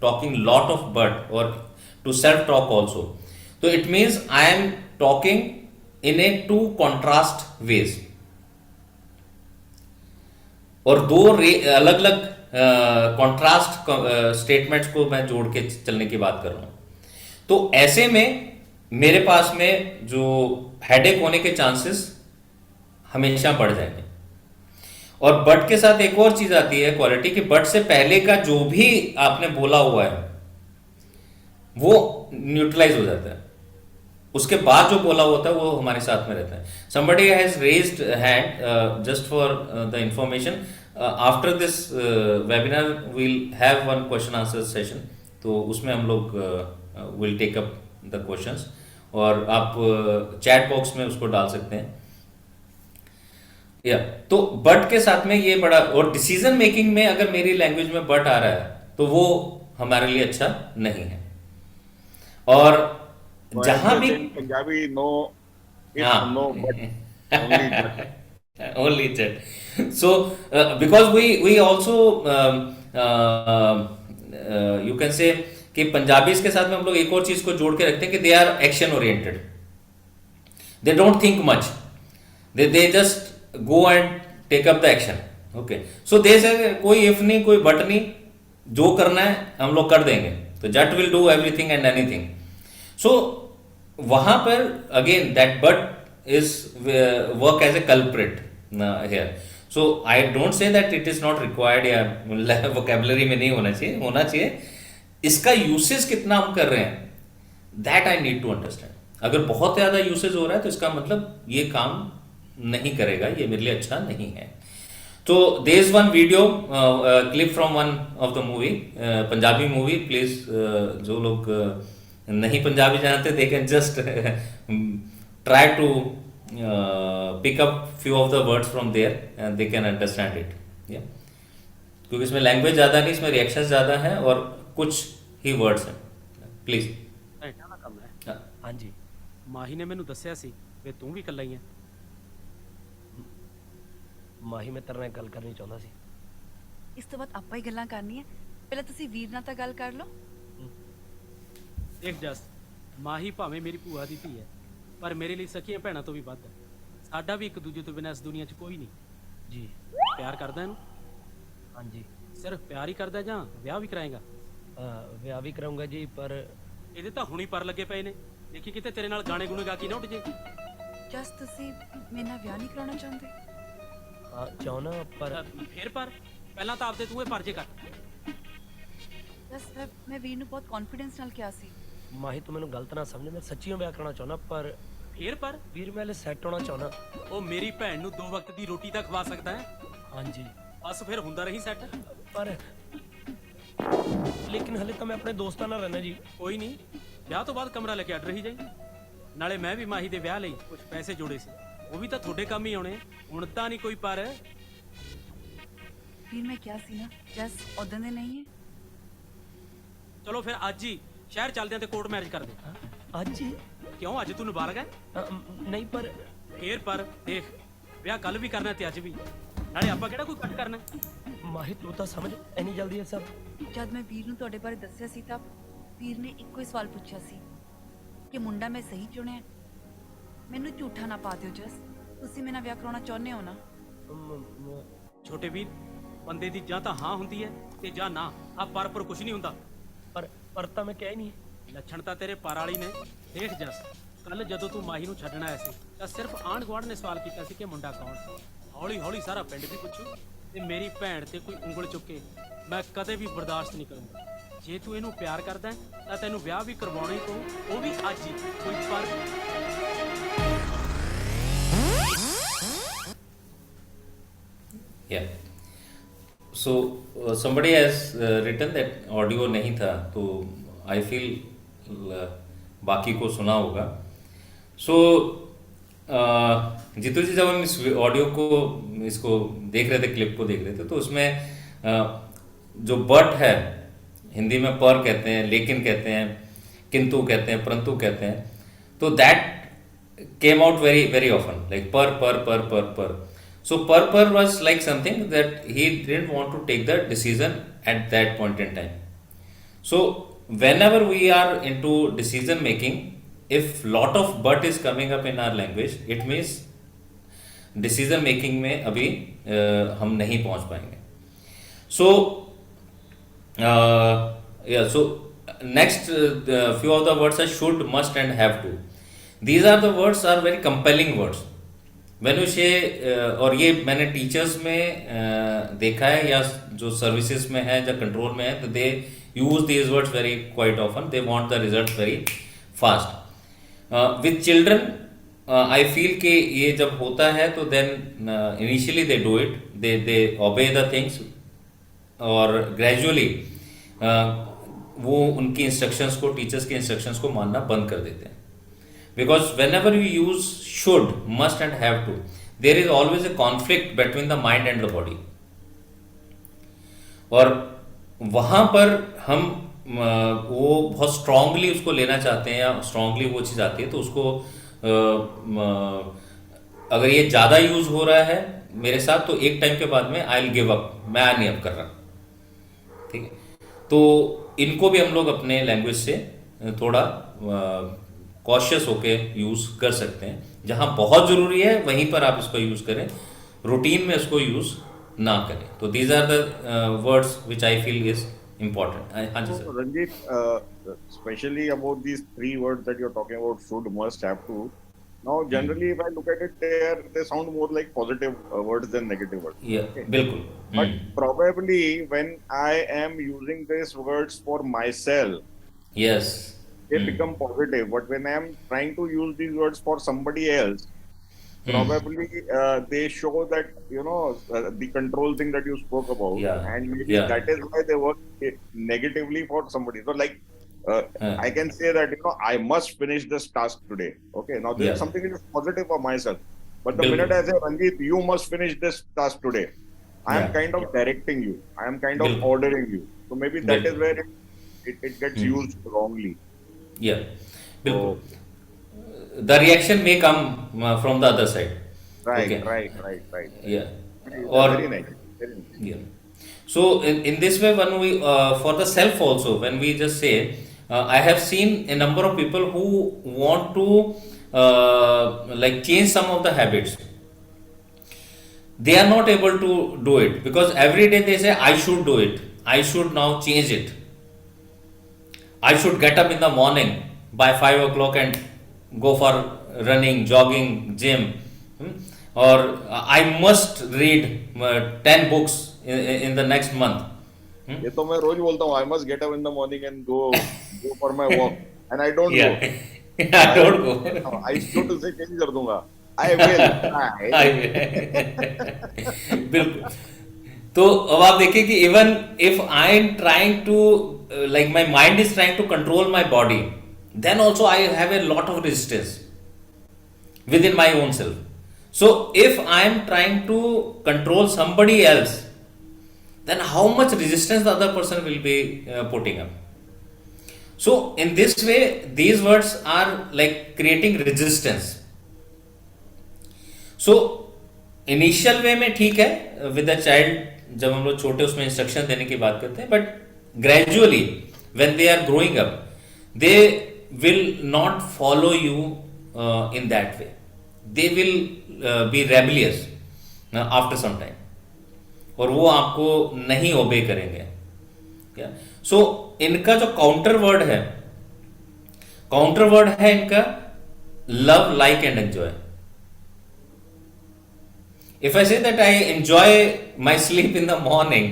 Speaker 2: talking lot of but और टू सेल्फ टॉक ऑल्सो, तो it means I am talking in a two contrast ways. और दो अलग अलग कॉन्ट्रास्ट स्टेटमेंट्स को मैं जोड़ के चलने की बात कर रहा हूं। तो ऐसे में मेरे पास में जो हेडेक होने के चांसेस हमेशा बढ़ जाएंगे। और बट के साथ एक और चीज आती है क्वालिटी, कि बट से पहले का जो भी आपने बोला हुआ है वो न्यूट्रलाइज हो जाता है, उसके बाद जो बोला होता है वो हमारे साथ में रहता है। somebody has raised hand, just for the information, after this webinar we'll have one question answer session, तो उसमें हम लोग will take up the questions, और आप चैट बॉक्स में उसको डाल सकते हैं। या तो बट के साथ में ये बड़ा, और डिसीजन मेकिंग में अगर मेरी लैंग्वेज में बट आ रहा है तो वो हमारे लिए अच्छा नहीं है। और
Speaker 1: So as
Speaker 2: जहां
Speaker 1: they
Speaker 2: भी,
Speaker 1: say in Punjabi, no if,
Speaker 2: हाँ,
Speaker 1: no but, only that.
Speaker 2: only that. So because we also you can say कि पंजाबीज के साथ में हम लोग एक और चीज को जोड़ के रखते हैं कि they are action oriented, they don't think much, they just go and take up the action. Okay, so they say कोई इफ नहीं कोई बट नहीं, जो करना है हम लोग कर देंगे, तो that will do everything and anything. So वहां पर again that but is work as a culprit here. So I don't say that it is not required, या वोकेबलरी में नहीं होना चाहिए, होना चाहिए। इसका यूसेज कितना हम कर रहे हैं that I need to understand. अगर बहुत ज्यादा यूसेज हो रहा है तो इसका मतलब ये काम नहीं करेगा, ये मेरे लिए अच्छा नहीं है। तो there is one video clip from one of the movie, Punjabi movie, please जो लोग नहीं पंजाबी जानते they can just try to pick up few of the words from there and they can understand it. क्योंकि इसमें लैंग्वेज ज़्यादा नहीं, इसमें reaction ज़्यादा है और कुछ ही वर्ड्स हैं। प्लीज़।
Speaker 3: ਘੰਟਿਆਂ ਦਾ ਕੰਮ ਹੈ।
Speaker 2: हाँ।
Speaker 3: ਹਾਂਜੀ, ਮਾਹੀ ਨੇ ਮੈਨੂੰ ਦੱਸਿਆ ਸੀ ਵੀ ਤੂੰ ਵੀ ਇਕੱਲਾ ਹੀ ਹੈ। ਮਾਹੀ ਮੈਂ ਤੇਰੇ ਨਾਲ ਗੱਲ ਕਰਨੀ ਚਾਹੁੰਦਾ ਸੀ।
Speaker 4: ਇਸ ਤੋਂ ਬਾਅਦ ਆਪਾਂ ਹੀ ਗੱਲਾਂ ਕਰਨੀਆਂ। ਪਹਿਲਾਂ ਤੁਸੀਂ ਵੀਰ ਨਾਲ ਤਾਂ ਗੱਲ ਕਰ ਲਓ।
Speaker 5: ਦੇਖ ਜਸ, ਮਾਹੀ ਭਾਵੇਂ ਮੇਰੀ ਭੂਆ ਦੀ ਧੀ ਹੈ, ਪਰ ਮੇਰੇ ਲਈ ਸਕੀਆਂ ਭੈਣਾਂ ਤੋਂ ਵੀ ਵੱਧ ਹੈ। ਸਾਡਾ ਵੀ ਇੱਕ ਦੂਜੇ ਤੋਂ ਬਿਨਾਂ ਇਸ ਦੁਨੀਆ 'ਚ ਕੋਈ ਨਹੀਂ।
Speaker 3: ਜੀ
Speaker 5: ਪਿਆਰ ਕਰਦਾ ਇਹਨੂੰ?
Speaker 3: ਹਾਂਜੀ।
Speaker 5: ਸਿਰਫ ਪਿਆਰ ਹੀ ਕਰਦਾ ਜਾਂ ਵਿਆਹ ਵੀ ਕਰਾਏਗਾ?
Speaker 3: ਵਿਆਹ ਵੀ ਕਰਾਉਂਗਾ ਜੀ, ਪਰ
Speaker 5: ਇਹਦੇ ਤਾਂ ਹੁਣੀ ਪਰ ਲੱਗੇ ਪਏ ਨੇ। ਦੇਖੀ ਕਿਤੇ ਤੇਰੇ ਨਾਲ ਗਾਣੇ ਗੁਣੇ ਗਾ ਕੇ ਨਾ ਉੱਠ ਜੇ।
Speaker 4: ਜਸ ਤੁਸੀਂ ਮੇਰੇ ਨਾਲ ਵਿਆਹ ਨਹੀਂ ਕਰਾਉਣਾ ਚਾਹੁੰਦੇ?
Speaker 3: ਚਾਹੁੰਨਾ, ਪਰ
Speaker 5: ਫੇਰ ਪਰ ਪਹਿਲਾਂ ਤਾਂ ਆਪਦੇ ਤੂੰ ਇਹ ਪਰਜੇ ਕਰ।
Speaker 4: ਜਸ ਮੈਂ ਵੀਰ ਨੂੰ ਬਹੁਤ ਕੌਨਫੀਡੈਂਸ ਨਾਲ ਕਿਹਾ ਸੀ।
Speaker 3: ਮਾਹੀ ਤੂੰ ਮੈਨੂੰ ਗਲਤ ਨਾ ਸਮਝ, ਮੈਂ ਸੱਚੀਓ ਵਿਆਹ ਕਰਨਾ ਚਾਹੁੰਦਾ, ਪਰ
Speaker 5: ਫੇਰ ਪਰ
Speaker 3: ਵੀਰ ਮੈਂ ਹਲੇ ਸੈੱਟ ਹੋਣਾ ਚਾਹੁੰਦਾ।
Speaker 5: ਉਹ ਮੇਰੀ ਭੈਣ ਨੂੰ 2 ਵਕਤ ਦੀ ਰੋਟੀ ਤਾਂ ਖਵਾ ਸਕਦਾ ਹੈ।
Speaker 3: ਹਾਂਜੀ,
Speaker 5: ਬਸ ਫਿਰ ਹੁੰਦਾ ਰਹੀ ਸੈੱਟ।
Speaker 3: ਪਰ ਲੇਕਿਨ ਹਲੇ ਤਾਂ ਮੈਂ ਆਪਣੇ ਦੋਸਤਾਂ ਨਾਲ ਰਹਿਣਾ ਜੀ।
Speaker 5: ਕੋਈ ਨਹੀਂ, ਵਿਆਹ ਤੋਂ ਬਾਅਦ ਕਮਰਾ ਲੈ ਕੇ ਅੱਡ ਰਹੀ ਜਾਈ। ਨਾਲੇ ਮੈਂ ਵੀ ਮਾਹੀ ਦੇ ਵਿਆਹ ਲਈ ਕੁਝ ਪੈਸੇ ਜੋੜੇ ਸੀ, ਉਹ ਵੀ ਤਾਂ ਤੁਹਾਡੇ ਕੰਮ ਹੀ ਆਉਣੇ। ਹੁਣ ਤਾਂ ਨਹੀਂ ਕੋਈ ਪਰ।
Speaker 4: ਵੀਰ ਮੈਂ ਕਿਹਾ ਸੀ ਨਾ, ਜਸ ਉਦੋਂ ਦੇ ਨਹੀਂ ਹੈ।
Speaker 5: ਚਲੋ ਫਿਰ ਅੱਜ ਹੀ ਸ਼ਹਿਰ ਚੱਲਦੇ ਆਂ ਤੇ ਕੋਰਟ ਮੈਰਿਜ ਕਰਦੇ।
Speaker 3: ਅੱਜ ਹੀ?
Speaker 5: ਕਿਉਂ, ਅੱਜ ਤੂੰ ਨਾਬਾਲਗ ਹੈ?
Speaker 3: ਨਹੀਂ, ਪਰ
Speaker 5: ਫੇਰ ਪਰ ਦੇਖ, ਵਿਆਹ ਕੱਲ ਵੀ ਕਰਨਾ ਤੇ ਅੱਜ ਵੀ। ਨਾਲੇ ਆਪਾਂ ਕਿਹੜਾ ਕੋਈ ਕੱਟ ਕਰਨਾ।
Speaker 3: ਮਾਹੀ ਤੂੰ ਤਾਂ ਸਮਝ, ਇੰਨੀ ਜਲਦੀ ਇਹ ਸਭ?
Speaker 4: ਜਦ ਮੈਂ ਵੀਰ ਨੂੰ ਤੁਹਾਡੇ ਬਾਰੇ ਦੱਸਿਆ ਸੀ ਤਾਂ ਵੀਰ ਨੇ ਇੱਕੋ ਹੀ ਸਵਾਲ ਪੁੱਛਿਆ ਸੀ ਕਿ ਮੁੰਡਾ ਮੈਂ ਸਹੀ ਚੁਣਿਆ। ਮੈਨੂੰ ਝੂਠਾ ਨਾ ਪਾ ਦਿਓ ਜਸ, ਤੁਸੀਂ ਮੇਰੇ ਨਾਲ ਵਿਆਹ ਕਰਾਉਣਾ ਚਾਹੁੰਦੇ ਹੋ ਨਾ?
Speaker 5: ਛੋਟੇ ਵੀਰ, ਬੰਦੇ ਦੀ ਜਾਂ ਤਾਂ ਹਾਂ ਹੁੰਦੀ ਹੈ ਤੇ ਜਾਂ ਨਾ। ਆ ਪਰ ਕੁਝ ਨਹੀਂ ਹੁੰਦਾ।
Speaker 3: ਪਰ ਤਾਂ ਮੈਂ ਕਿਹਾ ਹੀ ਨਹੀਂ।
Speaker 5: ਲੱਛਣ ਤਾਂ ਤੇਰੇ ਪਰ ਵਾਲੀ ਨੇ। ਦੇਖ ਜਸ, ਕੱਲ ਜਦੋਂ ਤੂੰ ਮਾਹੀ ਨੂੰ ਛੱਡਣ ਆਇਆ ਸੀ ਤਾਂ ਸਿਰਫ ਆਂਢ ਗੁਆਂਢ ਨੇ ਸਵਾਲ ਕੀਤਾ ਸੀ ਕਿ ਮੁੰਡਾ ਕੌਣ। ਹੌਲੀ ਹੌਲੀ ਸਾਰਾ ਪਿੰਡ ਵੀ ਪੁੱਛੂ ਤੇ ਮੇਰੀ ਭੈਣ ਤੇ ਕੋਈ ਉਂਗਲ ਚੁੱਕੇ ਮੈਂ ਕਦੇ ਵੀ ਬਰਦਾਸ਼ਤ ਨਹੀਂ ਕਰੂੰਗਾ। ਜੇ ਤੂੰ ਇਹਨੂੰ ਪਿਆਰ ਕਰਦਾ ਤਾਂ ਤੈਨੂੰ ਵਿਆਹ ਵੀ ਕਰਵਾਉਣਾ ਹੀ ਪਊ, ਉਹ ਵੀ ਅੱਜ ਹੀ। ਕੋਈ ਪਰ
Speaker 2: Yeah. So somebody has written that audio नहीं था, तो I feel बाकी को सुना होगा. So जीतू जी, जब हम इस ऑडियो को इसको देख रहे थे, क्लिप को देख रहे थे, तो उसमें जो बट है, हिंदी में पर कहते हैं, लेकिन कहते हैं, किंतु कहते हैं, परंतु कहते हैं, तो that came out very very often, like per. So per was like something that he didn't want to take the decision at that point in time. So whenever we are into decision making, if lot of but is coming up in our language, it means decision making में अभी हम नहीं पहुंच पाएंगे. So so next few of the words are should, must and have to. These are the words are very compelling words. when you say और ये मैंने teachers में देखा है, या जो सर्विसेज में है या कंट्रोल में है, तो they use these words very quite often. They want the result very fast. With children I feel कि ये जब होता है तो then initially they do it, they obey the things, और ग्रेजुअली वो उनकी इंस्ट्रक्शंस को, टीचर्स के इंस्ट्रक्शंस को मानना बंद कर देते हैं. Because whenever you use should, must and have to, there is always a conflict between the mind and the body. और वहाँ पर हम वो बहुत स्ट्रांगली उसको लेना चाहते हैं, या स्ट्रांगली वो चीज़ आती है, तो उसको अगर ये ज़्यादा यूज़ हो रहा है मेरे साथ, तो एक टाइम के बाद में आई विल गिव अप, मैं नहीं अब कर रहा. ठीक है, तो इनको भी हम लोग अपने लैंग्वेज से थोड़ा कॉशियस होके यूज़ कर सकते हैं. जहाँ बहुत ज़रूरी है वहीं पर आप इसको यूज़ करें, रूटीन में इसको यूज़ ना करें. तो these are the words which I feel is important. हाँ जी sir.
Speaker 1: Ranjit, especially about these 3 words that you're talking about, should, must, have to. Now, generally, if I look at it, they sound more like positive words than negative words.
Speaker 2: Yeah,
Speaker 1: Okay.
Speaker 2: बिल्कुल.
Speaker 1: But probably when I am using these words for myself,
Speaker 2: Yes.
Speaker 1: they become positive. But when I am trying to use these words for somebody else, probably they show that, the control thing that you spoke about.
Speaker 2: Yeah.
Speaker 1: And maybe
Speaker 2: Yeah.
Speaker 1: that is why they work negatively for somebody. So like, I can say that, I must finish this task today. Okay, now this
Speaker 2: Yeah.
Speaker 1: is something that is positive for myself. But the
Speaker 2: Bilkul.
Speaker 1: minute I say, Ranjit, you must finish this task today, I am
Speaker 2: Yeah.
Speaker 1: kind of directing you. I am kind of
Speaker 2: Bilkul.
Speaker 1: ordering you. So maybe that
Speaker 2: Bilkul.
Speaker 1: is where it gets used wrongly.
Speaker 2: Yeah, बिल्कुल. The reaction may come from the other side.
Speaker 1: Right,
Speaker 2: Okay.
Speaker 1: right.
Speaker 2: Yeah. or
Speaker 1: Very nice. Very nice.
Speaker 2: yeah. So in this way, when we for the self also, when we just say, I have seen a number of people who want to like change some of the habits. They are not able to do it because every day they say, I should do it. I should now change it. I should get up in the morning by 5 o'clock and go for running, jogging, gym. Hmm? Or I must read 10 books in the next month. Hmm?
Speaker 1: ये तो मैं रोज बोलता हूँ. I must get up in the morning and go for my walk, and I don't
Speaker 2: Yeah.
Speaker 1: go.
Speaker 2: I don't go.
Speaker 1: I should से change कर दूंगा. I will.
Speaker 2: बिल्कुल. तो अब आप देखिए कि even if I am trying to like my mind is trying to control my body, then also I have a lot of resistance within my own self. So if I am trying to control somebody else, then how much resistance the other person will be putting up. So in this way these words are like creating resistance. So initial way में ठीक है with the child, जब हम लोग छोटे उसमें instruction देने की बात करते हैं, but gradually when they are growing up they will not follow you in that way. They will be rebellious after some time, और वो आपको नहीं ओबे करेंगे. क्या सो इनका जो काउंटर वर्ड है इनका love, like and enjoy. If I say that I enjoy my sleep in the morning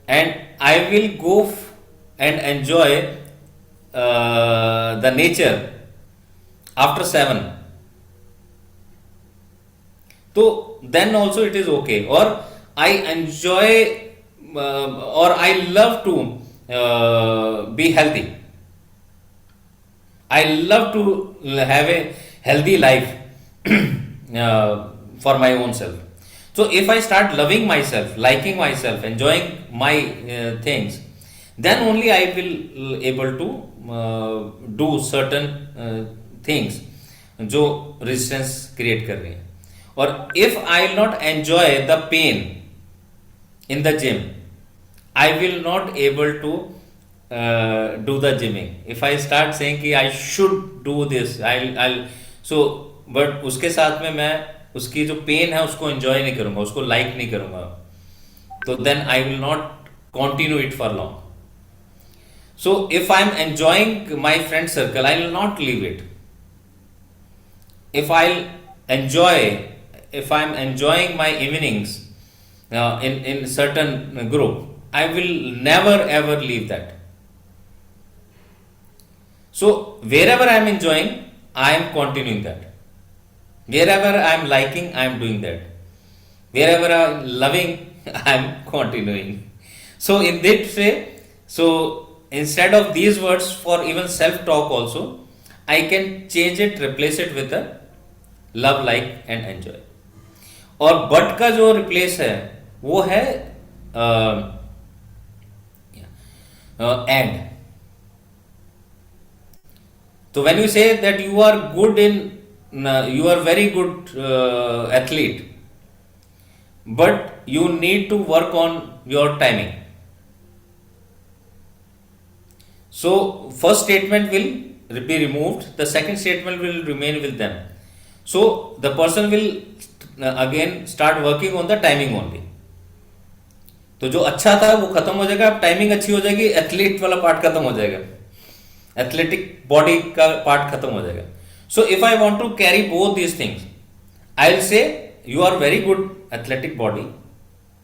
Speaker 2: and I will go and enjoy the nature after 7, तो then also it is okay. Or I enjoy or I love to be healthy. I love to have a healthy life for my own self. So if I start loving myself, liking myself, enjoying my things, then only I will able to do certain things जो resistance create कर रही है. Or if I will not enjoy the pain in the gym, I will not able to do the gymming. If I start saying कि I should do this, I'll so but उसके साथ में मैं उसकी जो पेन है उसको enjoy नहीं करूँगा, उसको like नहीं करूँगा, तो then I will not continue it for long. So if I am enjoying my friend circle, I will not leave it. If I am enjoying my evenings in certain group, I will never ever leave that. So wherever I am enjoying, I am continuing that. Wherever I am liking, I am doing that. Wherever I am loving, I am continuing. So in this way, so instead of these words for even self-talk also, I can change it, replace it with a love, like and enjoy. और but का जो replace है वो है and. तो when you say that you are good in, you are very good athlete, but you need to work on your timing. So first statement will be removed, the second statement will remain with them. So the person will again start working on the timing only. तो जो अच्छा था वो खत्म हो जाएगा, अब timing अच्छी हो जाएगी, एथलीट वाला पार्ट खत्म हो जाएगा, एथलेटिक बॉडी का पार्ट खत्म हो जाएगा. So if I want to carry both these things, I will say you are very good athletic body,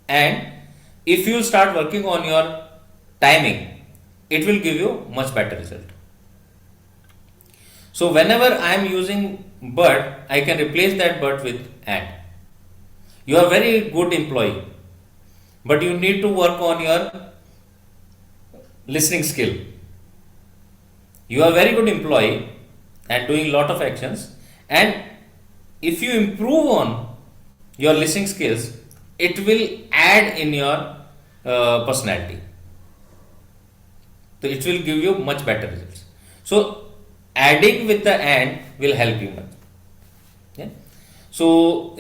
Speaker 2: and if you start working on your timing, it will give you much better result. So whenever I am using but, I can replace that but with and. You are very good employee, but you need to work on your listening skill. You are very good employee and doing lot of actions, and if you improve on your listening skills, it will add in your personality. So it will give you much better results. So adding with the and will help you much. Yeah? So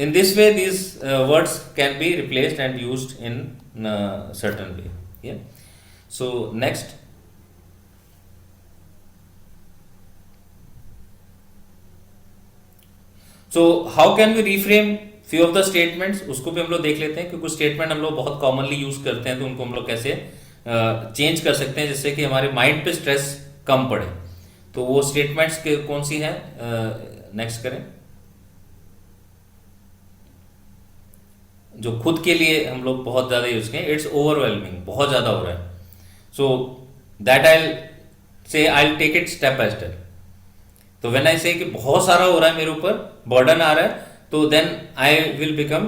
Speaker 2: in this way these words can be replaced and used in certain way. Yeah. So next. So how can we reframe few of the statements, उसको भी हम लोग देख लेते हैं कि कुछ statement हम लोग बहुत कॉमनली यूज करते हैं, तो उनको हम लोग कैसे चेंज कर सकते हैं जिससे कि हमारे माइंड पे स्ट्रेस कम पड़े. तो वो स्टेटमेंट्स के कौन सी हैं, नेक्स्ट करें. जो खुद के लिए हम लोग बहुत ज़्यादा यूज करें, इट्स ओवरवेलमिंग, बहुत ज़्यादा हो रहा है. सो that I say I take it step by step. तो व्हेन आई से कि बहुत सारा हो रहा है मेरे ऊपर, बर्डन आ रहा है, तो then I will become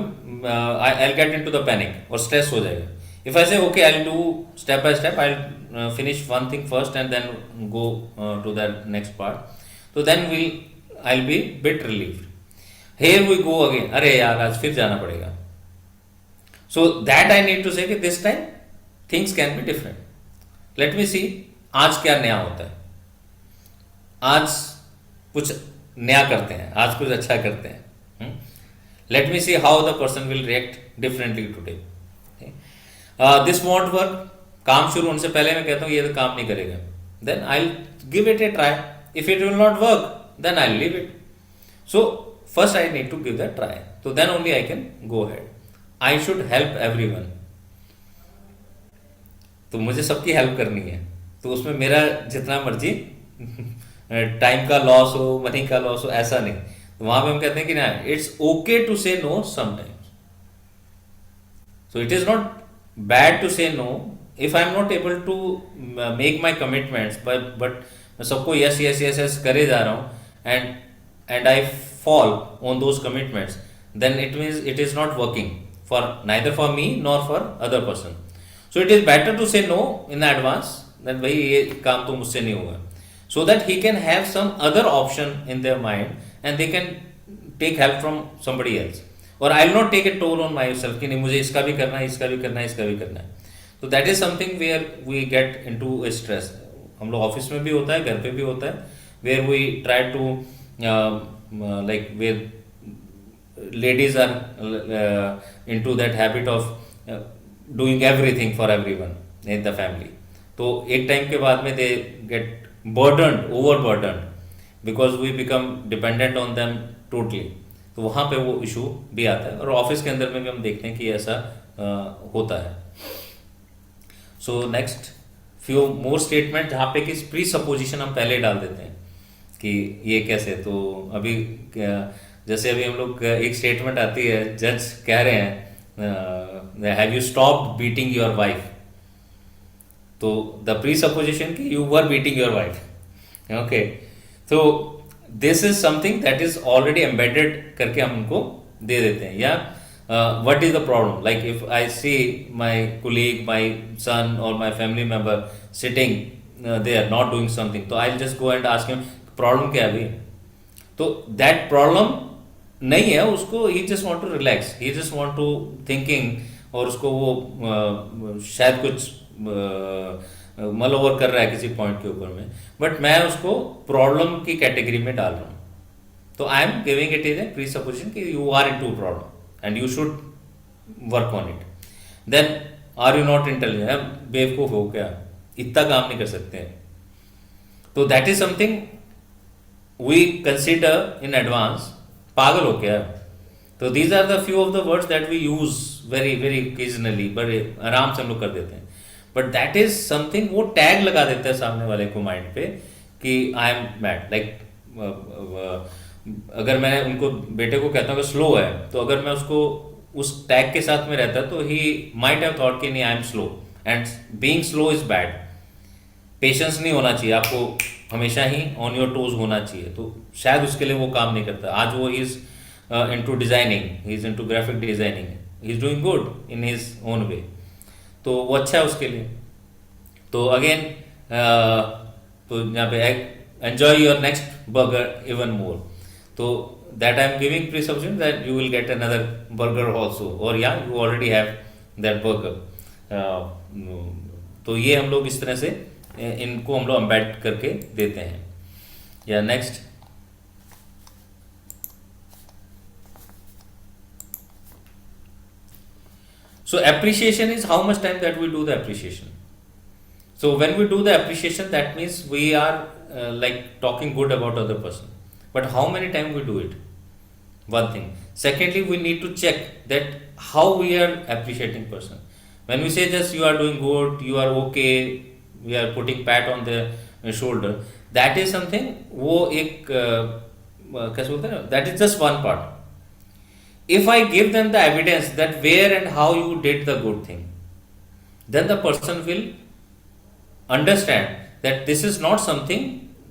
Speaker 2: I get into the panic और स्ट्रेस हो जाएगा. If I say okay I do step by step, I finish one thing first and then go to the next part, तो then I will be bit relieved. Here we go again, अरे यार आज फिर जाना पड़ेगा. So that I need to say this time things can be different. Let me सी आज क्या नया होता है, आज कुछ नया करते हैं, आज कुछ अच्छा करते हैं. Late me see how the person will react differently today. This want work, काम शुरू होने से पहले मैं कहता हूँ ये तो काम नहीं करेगा, then I give it a try. If it will not work then I leave it. So first I need to give that try, तो then only I can go head. I should help everyone. तो मुझे सबकी help करनी है, तो उसमें मेरा जितना मर्जी टाइम का लॉस हो, मनी का लॉस हो, ऐसा नहीं. तो वहां पे हम कहते हैं कि ना, it's okay to say no sometimes. So it is not bad to say no if I am not able to make my commitments, but मैं सबको यस यस यस यस करे जा रहा हूं and I fall on those commitments, then it means it is not working for neither for me nor for other person. So it is better to say no in advance that भाई ये काम तो मुझसे नहीं होगा, so that he can have some other option in their mind and they can take help from somebody else. और I will not take a toll on myself कि नहीं मुझे इसका भी करना है, इसका भी करना है, इसका भी करना है. तो that is something where we get into a stress. हम लोग ऑफिस में भी होता है, घर पे भी होता है, where we try to like where ladies are into that habit of doing everything for everyone in the family. तो एक टाइम के बाद में they get burdened, overburdened, because we become dependent on them totally. तो वहाँ पे वो issue भी आता है, और ऑफिस के अंदर में भी हम देखते हैं कि ऐसा होता है. So next few more statement जहाँ पे कि प्री सपोजिशन हम पहले डाल देते हैं कि ये कैसे. तो अभी जैसे अभी हम लोग एक स्टेटमेंट आती है, जज कह रहे हैं have you stopped beating your wife. तो द प्री सपोजिशन की you were beating your wife. Okay, so this is something that is already embedded करके हम उनको दे देते हैं. या what is the problem, like if I see my colleague, my son और my family member sitting they are not doing something, तो I just go and ask him problem क्या है अभी. तो दैट प्रॉब्लम नहीं है उसको, he just want to relax, he just want to thinking, और उसको वो शायद कुछ मल ओवर कर रहा है किसी पॉइंट के ऊपर में, बट मैं उसको प्रॉब्लम की कैटेगरी में डाल रहा हूँ. तो I am giving it is a presupposition कि you are in to problem and you should work on it. Then are you not intelligent, बेवकूफ हो क्या, इतना काम नहीं कर सकते हैं. तो that is something we consider in advance, पागल हो क्या. तो these are the few of the words that we use very very occasionally, बड़े आराम से हम लोग कर देते हैं. बट दैट इज समथिंग, वो टैग लगा देता है सामने वाले को माइंड पे कि आई एम मैड. लाइक अगर मैं उनको बेटे को कहता हूँ कि स्लो है, तो अगर मैं उसको उस टैग के साथ में रहता तो ही माइट हैव थॉट कि नहीं I am slow, and being slow is bad. Patience नहीं होना चाहिए आपको, हमेशा ही ऑन योर टोज होना चाहिए. तो शायद उसके लिए वो काम नहीं करता. आज वो is into designing, he is into graphic designing, he is doing good in his own way, तो वो अच्छा है उसके लिए. तो अगेन तो यहाँ पे enjoy your next burger even more. तो that I am giving presupposition that you will get another burger also, और या you already have that burger. तो ये हम लोग इस तरह से इनको हम लोग एम्बेड करके देते हैं. या next So appreciation is how much time that we do the appreciation. So when we do the appreciation, that means we are like talking good about other person. But how many time we do it? One thing. Secondly, we need to check that how we are appreciating person. When we say just you are doing good, you are okay, we are putting pat on the shoulder. That is something वो एक कैसे बोलते हैं ना, that is just one part. If I give them the evidence that where and how you did the good thing, then the person will understand that this is not something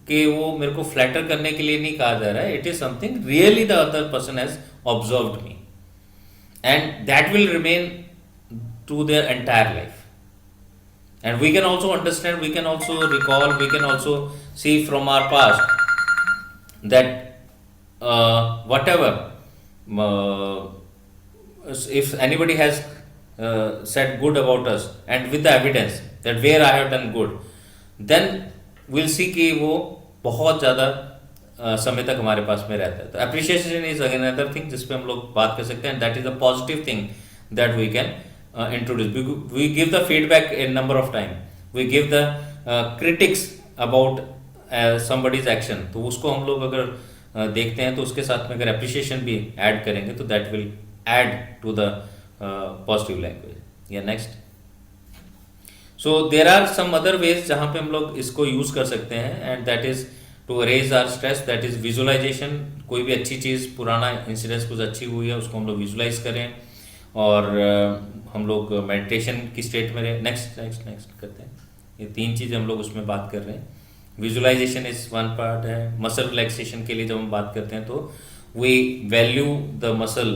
Speaker 2: कि वो मेरे को फ्लैटर करने के लिए नहीं कहा जा रहा है. It is something really the other person has observed me, and that will remain to their entire life. And we can also understand, we can also recall, we can also see from our past that whatever uh, if anybody has said good about us and with the evidence that where I have done good, then we'll see कि वो बहुत ज़्यादा समय तक हमारे पास में रहता है. तो appreciation is again another thing जिस पे हम लोग बात कर सकते हैं, that is a positive thing that we can introduce. We give the feedback a number of time, we give the critics about somebody's action. तो उसको हम लोग अगर देखते हैं तो उसके साथ में अगर appreciation भी add करेंगे तो that will add to the positive language. Yeah, next. So there are some other ways जहाँ पे हम लोग इसको use कर सकते हैं, and that is to erase our stress, that is visualization. कोई भी अच्छी चीज़, पुराना इंसिडेंस कुछ अच्छी हुई है उसको हम लोग विजुलाइज करें और हम लोग मेडिटेशन की स्टेट में रहें. नेक्स्ट नेक्स्ट नेक्स्ट करते हैं. ये तीन चीज़ हम लोग उसमें बात कर रहे हैं. विजुलाइजेशन इज वन पार्ट है. मसल रिलैक्सेशन के लिए जब हम बात करते हैं तो we value the muscle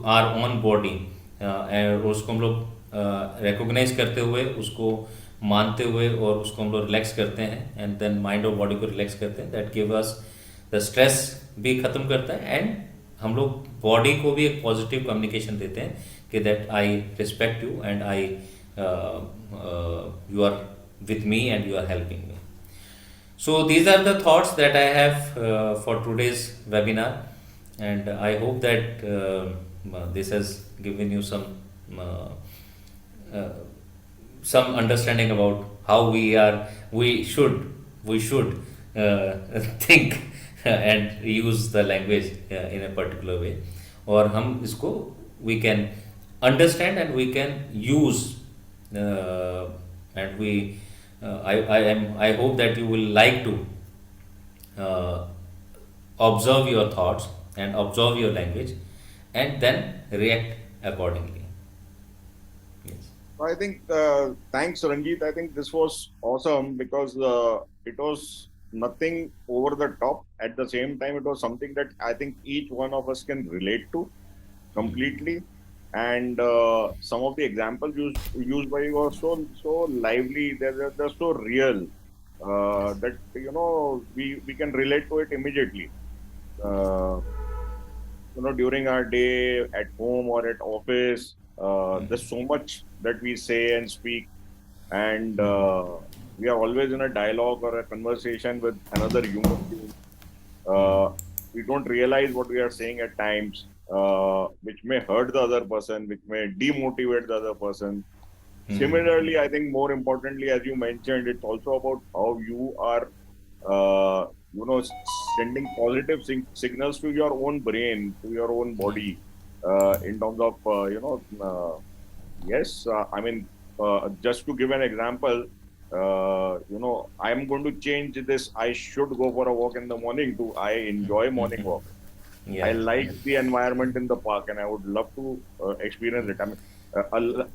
Speaker 2: our own body, और उसको हम लोग रिकॉग्नाइज करते हुए, उसको मानते हुए और उसको हम लोग रिलैक्स करते हैं, एंड देन माइंड और बॉडी को रिलैक्स करते हैं. That give us the stress भी ख़त्म करता है, एंड हम लोग बॉडी को भी एक पॉजिटिव कम्युनिकेशन देते हैं कि that I respect you and I you are with me and you are helping me. So these are the thoughts that I have for today's webinar, and I hope that this has given you some understanding about how we should think and use the language in a particular way, और हम इसको we can understand and we can use and we I hope that you will like to observe your thoughts and observe your language and then react accordingly. Yes.
Speaker 1: I think thanks Ranjit. I think this was awesome because it was nothing over the top. At the same time, it was something that I think each one of us can relate to completely. And some of the examples used by you are so lively. They're so real that we can relate to it immediately. During our day at home or at office, there's so much that we say and speak, and we are always in a dialogue or a conversation with another human being. We don't realize what we are saying at times. Which may hurt the other person, which may demotivate the other person. Similarly, I think more importantly, as you mentioned, it's also about how you are, sending positive signals to your own brain, to your own body, in terms of, yes, I mean, just to give an example, I'm going to change this. I should go for a walk in the morning to I enjoy morning walk. Yeah. I like the environment in the park and I would love to experience it. I mean,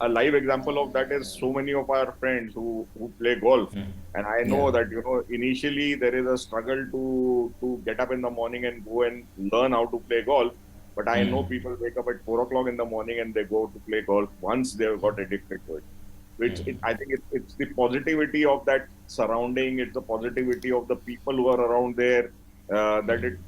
Speaker 1: a live example of that is so many of our friends who play golf. And I know that, initially there is a struggle to get up in the morning and go and learn how to play golf. But I know people wake up at 4 o'clock in the morning and they go to play golf once they've got addicted to it. Which I think it's the positivity of that surrounding, it's the positivity of the people who are around there. That it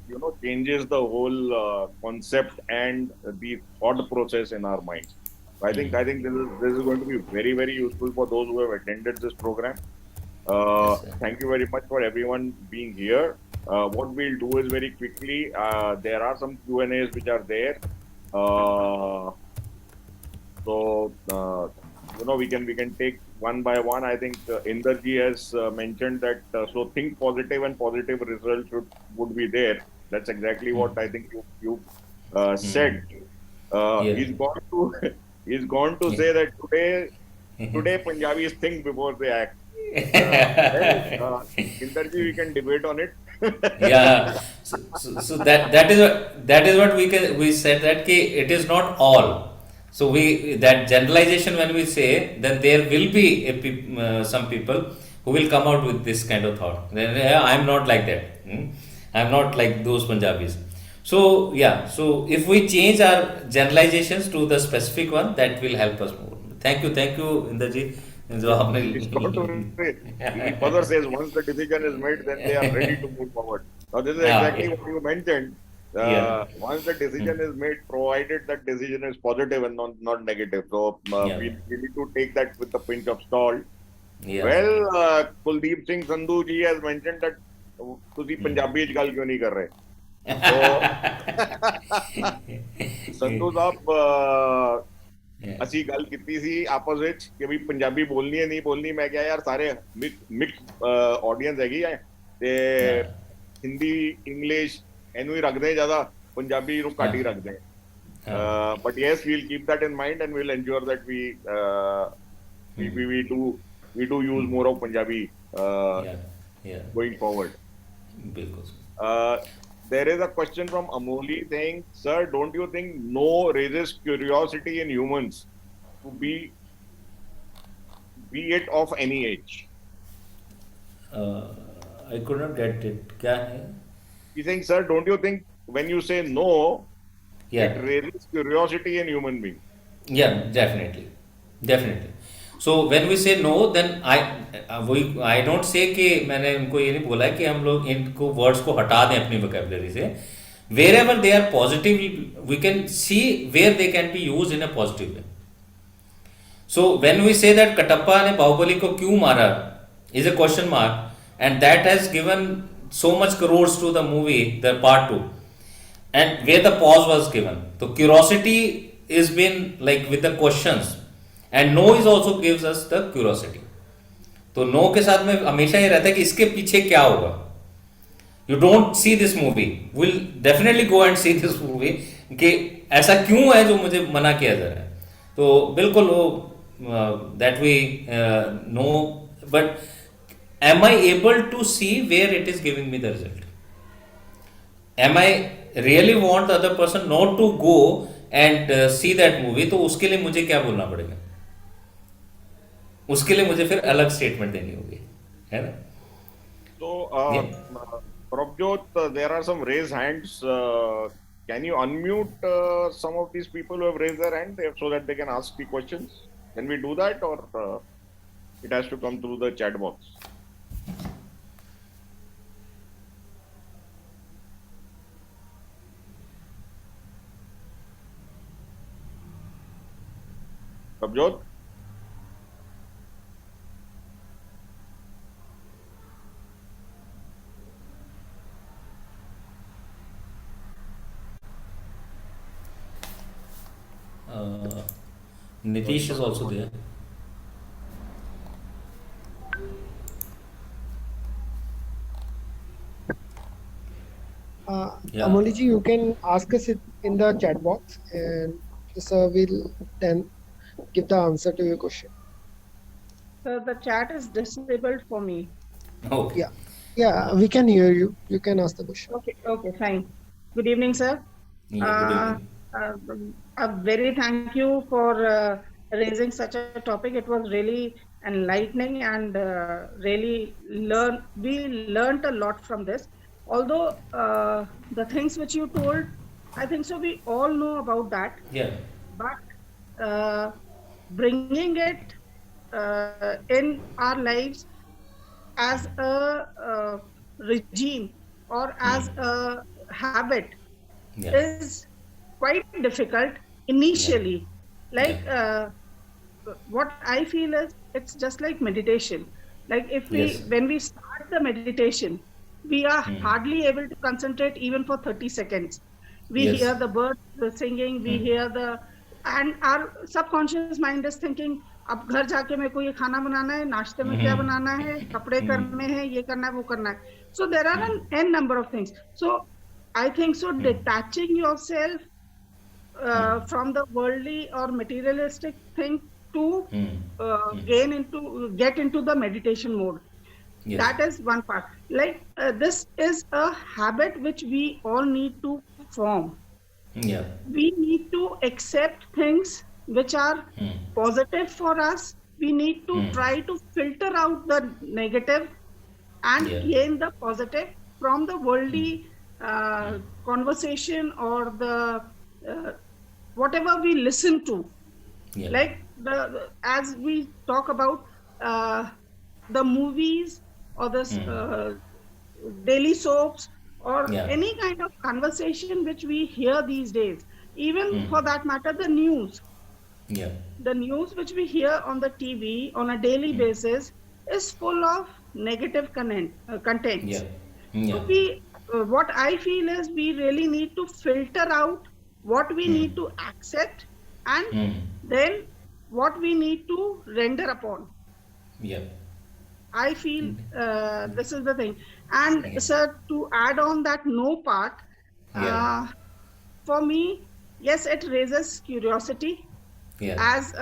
Speaker 1: changes the whole concept and the thought process in our minds. So I think this is going to be very, very useful for those who have attended this program. Thank you very much for everyone being here. What we'll do is very quickly, there are some Q&As which are there. So we can take one by one. I think Inderji has mentioned that. So think positive and positive results would be there. That's exactly what I think you said.
Speaker 2: Yeah.
Speaker 1: He's gone to he's gone to say that today Punjabis think before they act. Inderji, we can debate on it.
Speaker 2: Yeah. So that is what we said that ki it is not all. So we that generalization when we say, then there will be some people who will come out with this kind of thought. Then, yeah, I'm not like that. I'm not like those Punjabis. So yeah. So if we change our generalizations to the specific one, that will help us more. Thank you, Inderji. जो
Speaker 1: He's got to
Speaker 2: आपने
Speaker 1: he further says once the decision is made, then they are ready to move forward. Now, this is
Speaker 2: Yeah,
Speaker 1: exactly
Speaker 2: yeah.
Speaker 1: what you mentioned.
Speaker 2: Yeah.
Speaker 1: Once the decision is made, provided that decision is positive and not negative. So
Speaker 2: Yeah.
Speaker 1: we need to take that with a pinch of salt.
Speaker 2: Yeah.
Speaker 1: Well, Kuldeep Singh Sandhu ji has mentioned that ਤੁਸੀਂ ਪੰਜਾਬੀ ਚ ਗੱਲ ਕਿਉਂ ਨਹੀਂ ਕਰ ਰਹੇ ਸੰਧੂ ਸਾਹਿਬ
Speaker 2: Yeah.
Speaker 1: ਅਸੀਂ ਗੱਲ ਕੀਤੀ ਸੀ ਆਪਸ ਵਿੱਚ ਕਿ ਵੀ ਪੰਜਾਬੀ ਬੋਲਣੀ ਹੈ ਨਹੀਂ ਬੋਲਣੀ ਮੈਂ ਕਿਹਾ ਯਾਰ ਸਾਰੇ ਮਿਕਸ ਆਡੀਅנס ਹੈਗੀ ਹੈ ਤੇ ਹਿੰਦੀ ਇੰਗਲਿਸ਼ ਇਹਨੂੰ ਹੀ ਰੱਖਦੇ ਜ਼ਿਆਦਾ ਪੰਜਾਬੀ ਨੂੰ ਘੱਟ ਹੀ ਰੱਖਦੇ but yes, we'll keep that in mind and we'll ensure that we do use more of Punjabi going forward. There is a question from Amoli saying, sir, don't you think no raises curiosity in humans to be it of any age?
Speaker 2: I could not get it. क्या है?
Speaker 1: He's saying, sir, don't you think when you say no,
Speaker 2: Yeah.
Speaker 1: it raises curiosity in human being?
Speaker 2: Yeah, definitely. So when we say no, then I don't say कि मैंने उनको ये नहीं बोला है कि हम लोग इनको वर्ड्स को हटा दें अपनी वोकेबलरी से. Wherever they are positive, we can see where they can be used in a positive way. So when we say that Katappa ने बाहुबली को क्यों मारा is a question mark, and that has given so much crores to the movie, the part 2, and where the pause was given. So curiosity is been like with the questions, and no is also gives us the curiosity. तो no के साथ में हमेशा ये रहता है कि इसके पीछे क्या होगा. You don't see this movie, will definitely go and see this movie कि ऐसा क्यों है जो मुझे मना किया जा रहा है. तो बिल्कुल वो that we know, but am I able to see where it is giving me the result. Am I really want the other person not to go and see that movie. तो उसके लिए मुझे क्या बोलना पड़ेगा, उसके लिए मुझे फिर अलग स्टेटमेंट देनी होगी, है ना.
Speaker 1: So, Prabjot, there are some raised hands. Can you unmute some of these people who have raised their hand so that they can ask the questions? Can we do that, or it has to come through the chat box? Prabjot?
Speaker 2: Nitish is also there. Yeah.
Speaker 6: Amoli ji, you can ask us it in the chat box, and sir will then give the answer to your question.
Speaker 7: So the chat is disabled for me.
Speaker 2: Okay.
Speaker 6: Yeah, we can hear you. You can ask the question.
Speaker 7: Okay, fine. Good evening, sir.
Speaker 2: Yeah, good evening.
Speaker 7: A very thank you for raising such a topic. It was really enlightening, and really we learned a lot from this. Although the things which you told, I think so we all know about that.
Speaker 2: Yeah.
Speaker 7: But bringing it in our lives as a regime or as a habit
Speaker 2: Yeah.
Speaker 7: is quite difficult initially. Like what I feel is it's just like meditation. Like if
Speaker 2: Yes.
Speaker 7: when we start the meditation, we are hardly able to concentrate even for 30 seconds. We
Speaker 2: Yes.
Speaker 7: hear the birds singing, we hear the and our subconscious mind is thinking, अब घर जाके मेरे को ये खाना बनाना है, नाश्ते में क्या बनाना है, कपड़े करने हैं, ये करना है, वो करना है. So there are an n number of things. So I think so detaching yourself from the worldly or materialistic thing to get into the meditation mode.
Speaker 2: Yes.
Speaker 7: That is one part. Like this is a habit which we all need to form.
Speaker 2: Yeah.
Speaker 7: We need to accept things which are positive for us. We need to try to filter out the negative and gain the positive from the worldly conversation or the whatever we listen to.
Speaker 2: Yeah.
Speaker 7: Like as we talk about the movies or the daily soaps or any kind of conversation which we hear these days, even for that matter, the news.
Speaker 2: Yeah.
Speaker 7: The news which we hear on the TV on a daily basis is full of negative contents.
Speaker 2: Yeah. Yeah.
Speaker 7: So we, what I feel is we really need to filter out what we need to accept and then what we need to render upon.
Speaker 2: Yeah.
Speaker 7: I feel this is the thing. And sir, to add on that no part, for me, yes, it raises curiosity.
Speaker 2: Yeah.
Speaker 7: As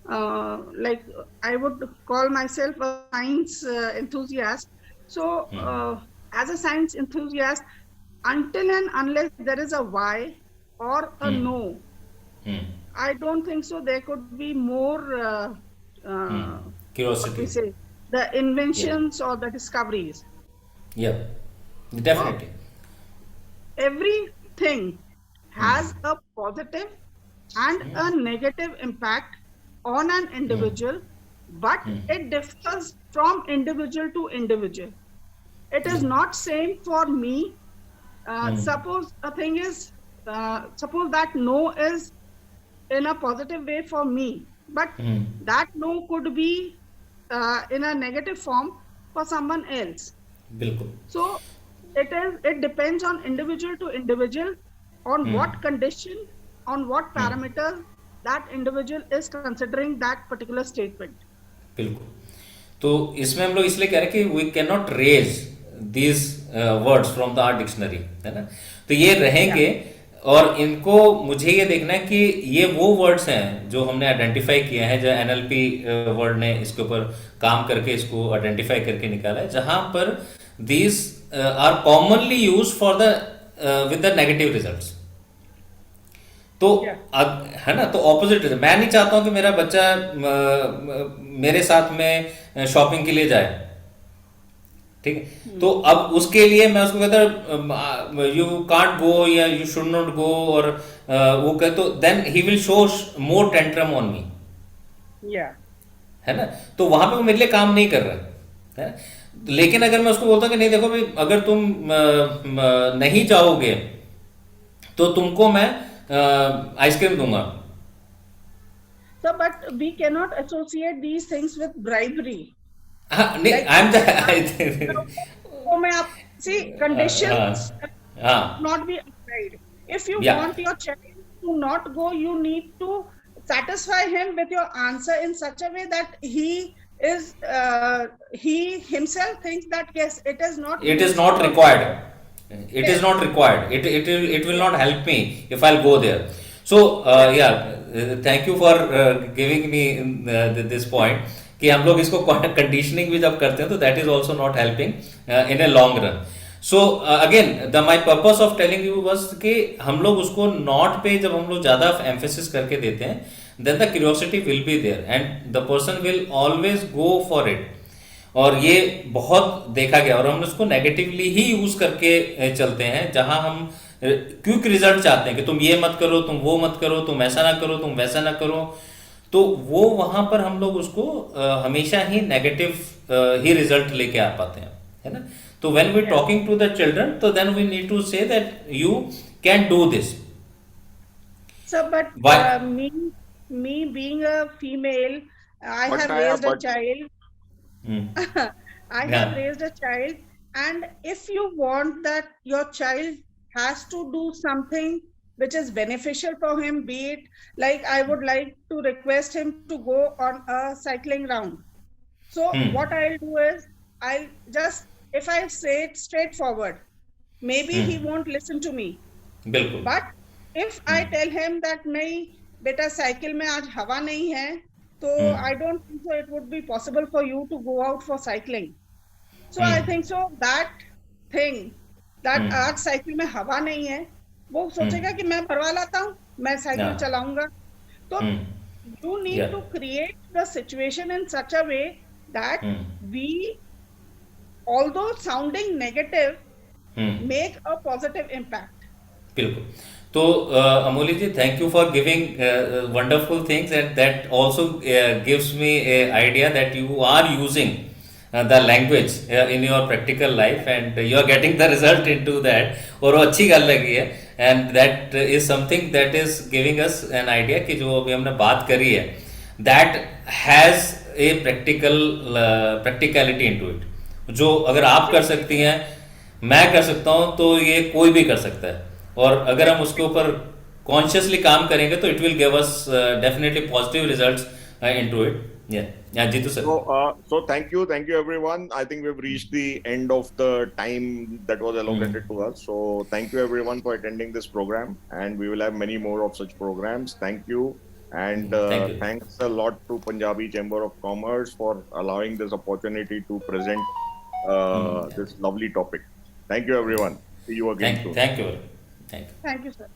Speaker 7: like I would call myself a science enthusiast. So as a science enthusiast, until and unless there is a why or a no, I don't think so there could be more
Speaker 2: Curiosity.
Speaker 7: what we say, the inventions or the discoveries.
Speaker 2: Yeah. Definitely.
Speaker 7: Everything has a positive and a negative impact on an individual, but it differs from individual to individual. It is not same for me. Suppose a thing is, suppose that no is in a positive way for me, but that no could be in a negative form for someone else.
Speaker 2: बिल्कुल.
Speaker 7: So it depends on individual to individual on what condition, on what parameters that individual is considering that particular statement.
Speaker 2: बिल्कुल. तो इसमें हम लोग इसलिए कह रहे हैं कि we can not raise these words from the our dictionary, है ना. तो ये रहेंगे और इनको मुझे ये देखना है कि ये वो वर्ड्स हैं जो हमने आइडेंटिफाई किए हैं, जो एनएलपी वर्ड ने इसके ऊपर काम करके इसको आइडेंटिफाई करके निकाला है, जहां पर these are commonly use for the with the negative results. तो है ना, तो ऑपोजिट. मैं नहीं चाहता हूं कि मेरा बच्चा मेरे साथ में शॉपिंग के लिए जाए, ठीक है. तो अब उसके लिए मैं उसको कहता यू कांट गो या यू शुड नॉट गो, और वो कहे तो then he will show more tantrum on me, है ना. तो वहां पे वो मेरे लिए काम नहीं कर रहा है. लेकिन अगर मैं उसको बोलता हूँ कि नहीं देखो भाई, अगर तुम नहीं जाओगे तो तुमको मैं आइसक्रीम दूंगा.
Speaker 7: So, but we cannot associate these things with bribery.
Speaker 2: नहीं,
Speaker 7: So, may I see conditions not be applied. If you want your child to not go, you need to satisfy him with your answer in such a way that he himself thinks that yes, it is not
Speaker 2: required. It is not required. It will not help me if I'll go there. So thank you for giving me this point कि हम लोग इसको conditioning भी जब करते हैं तो that is also not helping in a long run. So again my purpose of telling you was कि हम लोग उसको नॉट पे जब हम लोग ज्यादा एम्फेसिस करके देते हैं, then the curiosity will be there and the person will always go for it. और ये बहुत देखा गया, और हम उसको नेगेटिवली ही यूज करके चलते हैं, जहां हम क्विक रिजल्ट चाहते हैं कि तुम ये मत करो, तुम वो मत करो, तुम ऐसा ना करो, तुम वैसा ना करो. तो वो वहां पर हम लोग उसको हमेशा ही नेगेटिव ही रिजल्ट लेके आ पाते हैं, है ना. तो when we talking to the children, तो then we need to say that you can do this.
Speaker 7: So, but me being a female, I have raised a child. I have raised a child, and if you want that your child has to do something which is beneficial for him, be it like I would like to request him to go on a cycling round. So what I'll do is I'll just, if I say it straightforward, maybe he won't listen to me.
Speaker 2: बिल्कुल
Speaker 7: But if I tell him that नहीं बेटा cycle में आज हवा नहीं है, तो I don't think so it would be possible for you to go out for cycling. So I think so that thing that आज साइकिल में हवा नहीं है, वो सोचेगा कि मैं भरवा लाता हूँ, मैं साइकिल
Speaker 2: Yeah.
Speaker 7: चलाऊंगा. तो you need
Speaker 2: Yeah.
Speaker 7: to create the situation in such a way that we, although sounding negative, make a positive impact.
Speaker 2: बिल्कुल. तो अमोली जी, thank you for giving wonderful things, and that also gives me a idea that you are using the language in your practical life, and you are getting the result into that. और वो अच्छी गल लगी है, and that is something that is giving us an idea कि जो अभी हमने बात करी है, that has a practicality into it. जो अगर आप कर सकती हैं, मैं कर सकता हूँ, तो ये कोई भी कर सकता है. और अगर हम उसके ऊपर कॉन्शियसली काम करेंगे तो it will give us definitely positive results into it. या Jitu sir.
Speaker 1: So thank you everyone. I think we've reached the end of the time that was allocated to us. So thank you everyone for attending this program, and we will have many more of such programs. Thank you, and
Speaker 2: Thank you.
Speaker 1: thanks a lot to Punjabi Chamber of Commerce for allowing this opportunity to present this lovely topic. Thank you everyone. See you again soon.
Speaker 2: Thank you. Thank you.
Speaker 7: Thank you, sir.